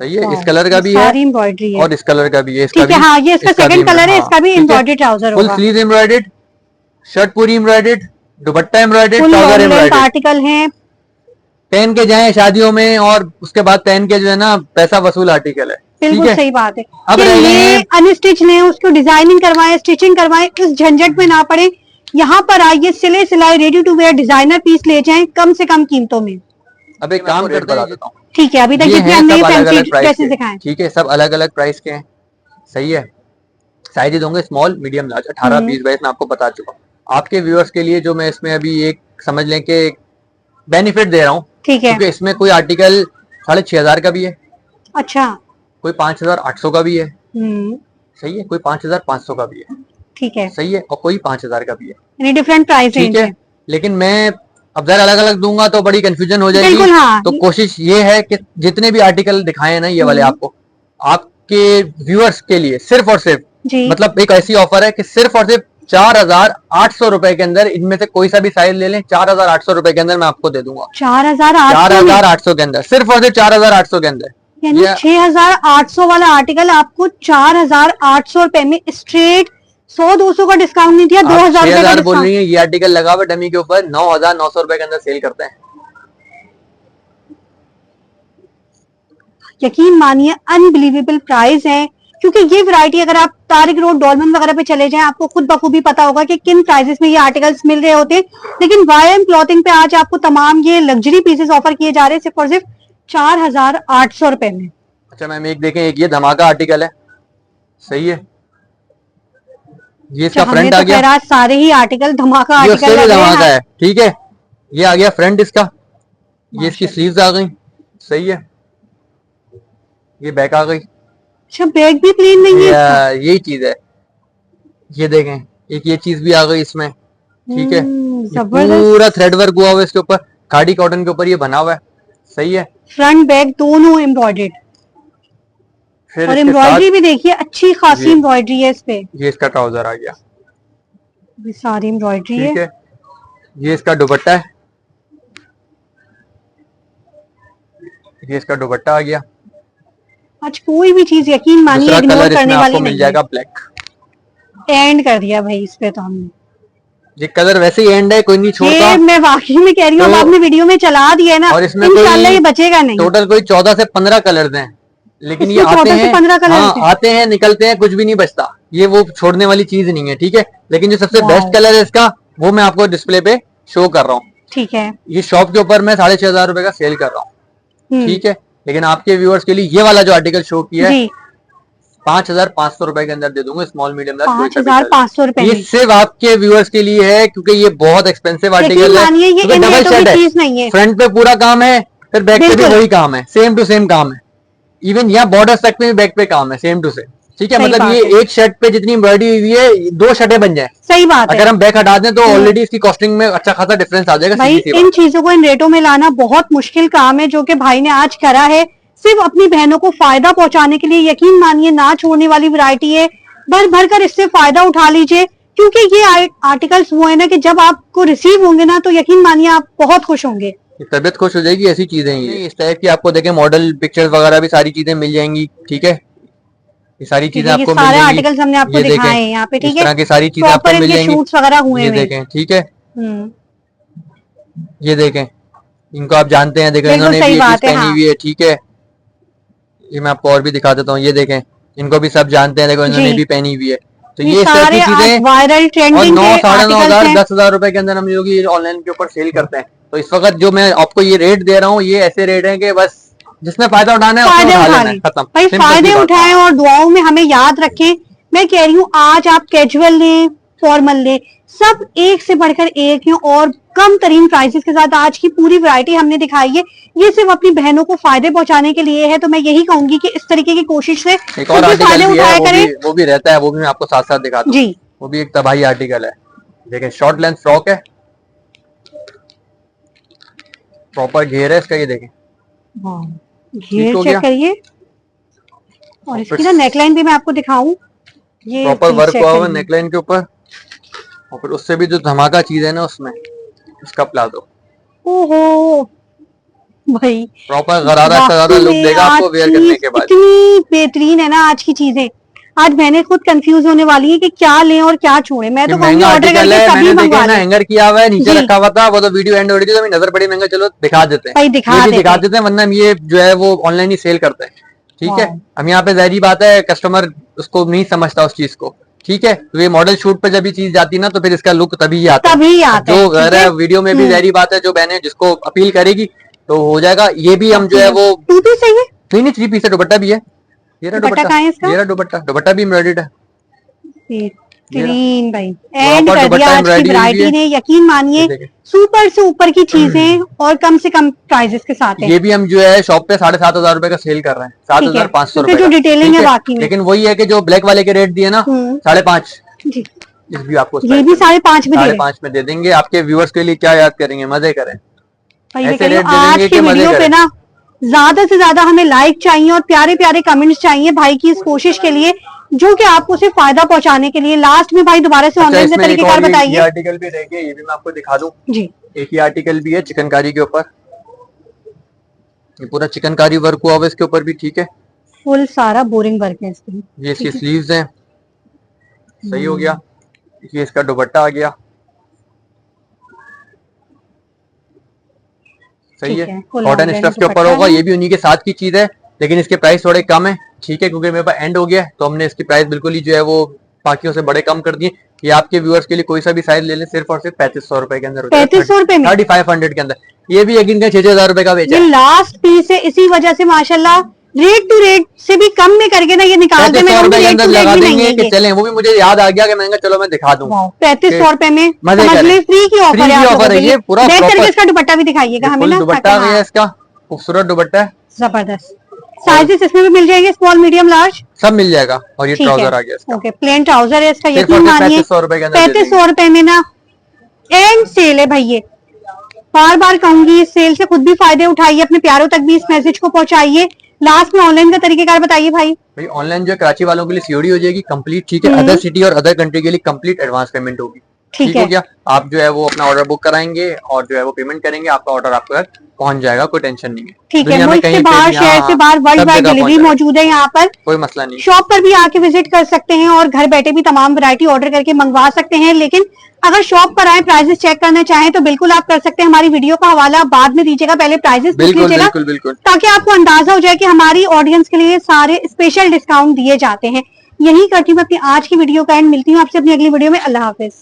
सही है, इस वाह, कलर का भी है सारी एम्ब्रॉयडरी है। और इस कलर का भी है। इसका ठीक है, भी, हाँ, ये इसका सेकंड कलर है, इसका भी एम्ब्रॉयडर्ड ट्राउजर फुल होगा। स्लीव एम्ब्रॉयडर्ड, शर्ट पूरी एम्ब्रॉयडर्ड, दुपट्टा embroidered, full trouser length embroidered. Article है। पहन के जाएं शादियों में और उसके बाद पहन के जो है ना पैसा वसूल आर्टिकल है। ठीक बिल्कुल है, सही बात है। अब कि रह गए ले हैं अनस्टिच लें, उसको डिजाइनिंग करवाएं, स्टिचिंग करवाएं, उस झंझट में ना पड़े। यहाँ पर आइए, सिले सिलाई ready to wear designer piece ले जाएं कम से कम कीमतों में। अब एक काम करते हैं, देता हूँ। ठीक है, अभी तक ये जितने हैं हमने सब अलग फैंसी अलग प्राइस ड्रेसेस के, दिखाए। ठीक है, सब अलग अलग प्राइस के हैं। सही है, साइजेज होंगे स्मॉल, मीडियम, लार्ज, 18, 20, 22 मैं आपको बता चुका हूँ। आपके व्यूअर्स के लिए जो मैं इसमें अभी एक समझ लें कि बेनिफिट दे रहा हूँ, ठीक है। क्योंकि इसमें कोई आर्टिकल 6,500 का भी है, अच्छा, कोई 5,800 का भी है, हम्म, सही है, कोई 5,500 का भी है, ठीक है, सही है, और कोई 5,000 का भी है। यानी डिफरेंट प्राइस ठीक रेंज है, है। लेकिन मैं अब जरा अलग अलग दूंगा तो बड़ी कंफ्यूजन हो जाएगी। बिल्कुल, हाँ। तो कोशिश ये है कि जितने भी आर्टिकल दिखाए हैं ना ये वाले आपको, आपके व्यूअर्स के लिए सिर्फ और सिर्फ, जी, मतलब एक ऐसी ऑफर है कि सिर्फ और सिर्फ 4,800 रुपए के अंदर इनमें से कोई सा भी साइज ले लें, 4,800 रुपए के अंदर मैं आपको दे दूंगा। 4,800 4,800 के अंदर, सिर्फ और सिर्फ 4,800 के अंदर। यानी 6,800 वाला आर्टिकल आपको 4,800 रुपए में स्ट्रेट। 100-200 का डिस्काउंट नहीं दिया, 2,000 रुपए का 6,000 बोल डिस्काउंट। रही है, ये आर्टिकल लगा हुआ डमी के ऊपर 9,900 रुपए के अंदर सेल करते हैं। यकीन मानिए, अनबिलीवेबल प्राइस है। क्योंकि ये वैरायटी अगर आप तारिक रोड, डॉलमन वगैरह पे चले जाएं, आपको खुद बखूबी पता होगा कि किन प्राइसेस में ये आर्टिकल्स मिल रहे होते हैं। लेकिन वाईएम क्लॉथिंग पे आज आपको तमाम ये लग्जरी पीसेस ऑफर किए जा रहे हैं सिर्फ और सिर्फ 4,800 रुपए में। अच्छा मैम, एक देखें, एक ये धमाका आर्टिकल है, सही है, ये इसका हमने फ्रंट तो आ गया, खैर आज सारे ही आर्टिकल धमाका ये आर्टिकल उससे भी लग रहे हैं। धमाका है। ठीक है, ये आ गया फ्रंट इसका, ये इसकी माशाल्लाह। स्लीव्स आ गई, सही है, ये बैक आ गई, अच्छा, बैग भी प्लेन नहीं है इसका? यही चीज है। ये देखें, एक ये चीज भी आ गई इसमें, ठीक है, ये जबरदस्त। पूरा थ्रेड वर्क हुआ हुआ है इसके ऊपर, खाड़ी कॉटन के ऊपर ये बना हुआ है, सही है। फ्रंट बैक दोनों एम्ब्रॉयडर्ड, फिर और इसके एम्ब्रॉयडरी साथ भी देखिए, अच्छी खासी ये- एम्ब्रॉयडरी है इस पे। ये इसका ट्राउजर आ गया, ये सारी एम्ब्रॉयडरी ठीक है। है, ये इसका दुपट्टा है, ये इसका दुपट्टा आ गया। आज कोई भी चीज यकीन मानिए दूसरा इग्नोर कलर करने इसमें वाली आपको मिल नहीं जाएगा ब्लैक, है। एंड कर दिया भाई इस पे तो हमने। ये कलर वैसे ही एंड है, कोई नहीं छोड़ता। ये मैं वाकई में कह रही हूँ, अब तो- आपने वीडियो में चला दिया है ना, और इसमें इंशाल्लाह ये बचेगा नहीं। टोटल कोई 14 से 15 कलर हैं, लेकिन ये इसमें आते 14 से हैं, 15 कलर्स हाँ हैं। आते हैं निकलते हैं, कुछ भी नहीं बचता, ये वो छोड़ने वाली चीज नहीं है। ठीक है, लेकिन जो सबसे वाओ। बेस्ट कलर है इसका, वो मैं आपको डिस्प्ले पे शो कर रहा हूँ। ठीक है। ये शॉप के ऊपर मैं 6,500 रुपए का सेल कर रहा हूँ, ठीक है, लेकिन आपके व्यूअर्स के लिए ये वाला जो आर्टिकल शो किया है जी, 5,500 रुपए के अंदर दे दूंगा, स्मॉल मीडियम लार्ज। 5,500 रुपए ये में। सिर्फ आपके व्यूअर्स के लिए है, क्योंकि ये बहुत एक्सपेंसिव यकीन आर्टिकल है, मानिए, ये क्योंकि इन डबल रेटों की शेड है, चीज नहीं है। फ्रंट पे पूरा काम है, फिर बैक पे भी बिल्कुल। वही काम है, सेम टू सेम काम है, इवन यहाँ बॉर्डर तक में भी बैक पे काम है, सेम टू सेम। ठीक है, सही मतलब बात ये है। एक शर्ट पे जितनी एम्ब्रॉयडरी हुई है 2 शर्टें बन जाए, सही बात है अगर हम बैक हटा दें तो ऑलरेडी इसकी कॉस्टिंग में अच्छा खासा डिफरेंस आ जाएगा। भाई। सीधी सी इन बात। चीजों को इन रेटों में लाना बहुत मुश्किल काम है, जो कि भाई ने आज करा है, सिर्फ अपनी बहनों को फायदा पहुंचाने के लिए। यकीन मानिए, ना छोड़ने वाली वैरायटी है, भर भर कर इससे फायदा उठा लीजिए। क्योंकि ये आर्टिकल्स वो है ना कि जब आपको रिसीव होंगे ना, तो यकीन मानिए आप बहुत खुश होंगे, तबियत खुश हो जाएगी, ऐसी चीजें ही इस टाइप की आपको देखें, मॉडल पिक्चर्स वगैरह भी सारी चीजें मिल जाएंगी। ठीक है, ये सारी चीजें ये आपको मिल सारे जाएंगी, आर्टिकल्स हमने आपको ये दिखाए देखें, हैं यहाँ पे। इस ठीक तरह है, की सारी चीजें आपको प्रॉपर मिल इनके जाएंगी, शूट्स वगैरह हुए ये हुए हैं। देखें, ठीक है, हम्म, ये देखें, इनको आप जानते हैं, देखें बिल्कुल इन्होंने सही भी ये बात चीज है, पहनी हाँ। हुई है। ठीक है, ये मैं आपको और भी दिखा देता हूँ, ये देखें, इनको भी सब जानते हैं, देखो इन्होंने जी। भी पहनी हुई है। तो ये ये इस तरह सारे की चीजें, वायरल और ट्रेंडिंग 9, के 9,500, आर्टिकल्स हैं। 10,000 रुपए के अंदर हम लोग ये ऑनलाइन के ऊपर सेल करते हैं। तो इस वक्त जो मैं आपको ये रेट दे रहा हूँ, ये ऐसे रेट है कि बस जिसने फायदा उठाना है उसने फायदे उठा उठा लेना है, लें खत्म। भाई, सिंपल सी फायदे बात है। उठाएं और दुआओं में हमें याद रखें। मैं कह रही हूँ, आज आप कैजुअल लें, फॉर्मल ले, सब एक से बढ़कर एक है और कम तरीन प्राइसेस के साथ आज की पूरी वैरायटी हमने दिखाई है। ये सिर्फ अपनी बहनों को फायदे पहुंचाने के लिए है, तो मैं यही कहूंगी कि इस तरीके की कोशिश से एक और खुद भी फायदे आर्टिकल भी उठाया है, करें। वो भी रहता है, वो भी मैं आपको साथ साथ दिखाता हूँ जी, वो भी एक तबाही आर्टिकल है। देखिए शॉर्ट लेंथ फ्रॉक है, प्रॉपर घेर है इसका, ये देखें घेर हो चेक गया। करिए और इसकी ना नेकलाइन भी मैं आपको दिखाऊं, ये प्रॉपर चीज वर्क चेक हुआ हुआ करिए। नेकलाइन के ऊपर, और फिर उससे भी जो धमाका चीज है ना उसमें इसका प्लाजो, ओहो भाई, प्रॉपर गरारा का ज्यादा लुक वाकई देगा आपको आज वेयर करने चीज के बाद। इतनी बेहतरीन है ना आज की चीजें, आज मैंने खुद कंफ्यूज होने वाली है कि क्या लें और क्या छोड़ें। मैं ये तो कहूंगी महंगा ऑर्डर आर्टिकल करके है, सभी मैंने मंगवा देखा ना लें। हैंगर किया हुआ है, नीचे जी। रखा हुआ था, वो तो वीडियो एंड हो रही थी तो नजर पड़ी महंगा, चलो दिखा देते हैं, भाई दिखा ये भी देते दिखा हैं। देते हैं, वरना हम ये जो है वो ऑनलाइन ही सेल करते हैं। ठीक है, वाह। हम यहाँ पे ज़ाहिरी बात है कस्टमर उसको नहीं समझता उस चीज को। ठीक है, तो ये मॉडल शूट पे जब ये चीज जाती है ना तो फिर इसका लुक तभी आता है। तभी अब आता जो है, कह ठीक रहा है। है वीडियो में भी ज़ाहिरी बात है, जो बहने जिसको अपील करेगी तो हो जाएगा। ये भी हम जो है वो टू पीस चाहिए, नहीं नहीं 3 पीस है, दुपट्टा भी है, ये रहा दुपट्टा दुपट्टा, कहाँ है इसका? ये रहा दुपट्टा, दुपट्टा भी एम्ब्रॉयडर्ड है। बेहतरीन भाई, एंड प्रॉपर कर दिया दुपट्टा आज की एम्ब्रॉयडरी हुई वैरायटी है। ने, यकीन मानिए ये देखें। सुपर से ऊपर की चीजें और कम से कम प्राइजेस के साथ है। ये भी हम जो है शॉप पे 7,500 रुपए का सेल कर रहे हैं, 7,500 क्योंकि रुपए जो का। डिटेलिंग ठीक है बाकी में। लेकिन वही है कि जो ब्लैक वाले के रेट दिए ना 5.5, जी, इस भी आपको ये भी 5.5 में दे रहे हैं। 5.5 में दे देंगे। आपके व्यूअर्स के लिए क्या याद करेंगे, मजे करें, भाई मैं ऐसे कह रही रेट हूँ दे आज देंगे की कि मजे वीडियो पे करें। ना ज्यादा से ज्यादा हमें लाइक चाहिए और प्यारे प्यारे कमेंट्स चाहिए भाई की इस कोशिश के लिए, जो कि आपको सिर्फ फायदा पहुंचाने के लिए। लास्ट में भाई दोबारा से अच्छा, ऑनलाइन के इसमें एक तरीकेकार और ये बताइए। आर्टिकल भी रह गया, ये भी मैं आपको दिखा दूं। जी, एक ही आर्टिकल भी है चिकनकारी के ऊपर, ये पूरा चिकनकारी वर्क हुआ हुआ इसके ऊपर भी। ठीक है, फुल सारा बोरिंग वर्क है इसकी। ये इसकी स्लीव्स हैं, सही हो गया। ये इसका दुपट्टा आ गया, सही है, कॉटन स्टफ के ऊपर होगा। ये भी उन्हीं के साथ की चीज है, लेकिन इसके प्राइस थोड़े कम है। ठीक है, क्योंकि मेरे पास एंड हो गया तो हमने इसकी प्राइस बिल्कुल ही जो है वो बाकियों से बड़े कम कर दिए। ये आपके व्यूअर्स के लिए कोई सा भी साइज ले लें, सिर्फ और सिर्फ 3500 रुपए के अंदर, 3500 रुपए में 3500 के अंदर। ये भी यकीन करें 6,000 रुपए का बेचा ये है। लास्ट पीस है, इसी वजह से माशाल्लाह रेट टू रेट से भी कम में करके ना ये निकालते हैं। 3500 रुपए के रेट अंदर टू रेट लगा भी नहीं देंगे है कि ये। चलें, वो भी मुझे याद आ गया कि मैंने कहा चलो मैं दिखा दूं। 3500 रुपए में मजे समझ करें। ले, फ्री की ऑफर फ्री है की आप ऑफर लोगों है के ये, लिए। पूरा देख करके proper। इसका दुपट्टा भी दिखाइएगा हमें फुल ना, दुपट्टा ताकि भी है हाँ, इसका, खूबसूरत दुपट्टा है, जबरदस्त। साइजेस इसमें भी मिल जाएंगे, स्मॉल मीडियम लार्ज, सब मिल जाएगा। और ये ठीक है। ट्राउजर आ गया इसका, ओके, प्लेन ट्राउजर है इसका, सिर्फ यकीन और सिर्फ मानिए 3500 रुपए के अंदर दे 3500 रुपए में ना एंड सेल है भाई। ये बार बार कहूंगी, इस सेल से खुद भी फायदे उठाइए, अपने प्यारों तक भी इस मैसेज को पहुंचाइए। लास्ट में ऑनलाइन का तरीकेकार बताइए भाई। भाई ऑनलाइन जो है कराची वालों के लिए सीओडी हो जाएगी कंप्लीट। ठीक है, अदर सिटी और अदर कंट्री के लिए कंप्लीट एडवांस पेमेंट होगी। ठीक हो है। गया, आप जो है वो अपना ऑर्डर बुक कराएंगे और जो है वो पेमेंट करेंगे, आपका ऑर्डर आपको घर पहुंच जाएगा, कोई टेंशन नहीं है। ठीक है, दुनिया में मुल्क से कहीं पे बाहर, भी, शहर हाँ, से बाहर, वर्ल्ड सब वाइड जगह डिलीवरी पहुंच जाएगा, मौजूद है यहाँ पर। कोई मसला नहीं। शॉप पर भी आके विजिट कर सकते हैं और घर बैठे भी तमाम वैरायटी ऑर्डर करके मंगवा सकते हैं। लेकिन अगर शॉप पर आए, प्राइसेस चेक करना चाहें तो बिल्कुल आप कर सकते हैं। हमारी वीडियो का हवाला बाद में दीजिएगा, पहले प्राइसेस पूछ बिल्कुल लीजिएगा, बिल्कुल बिल्कुल। ताकि आपको अंदाजा हो जाए कि हमारी ऑडियंस के लिए सारे स्पेशल डिस्काउंट दिए जाते हैं। यही करती हूँ मैं अपनी आज की वीडियो का एंड। मिलती हूँ आपसे अपनी अगली वीडियो में। अल्लाह हाफिज।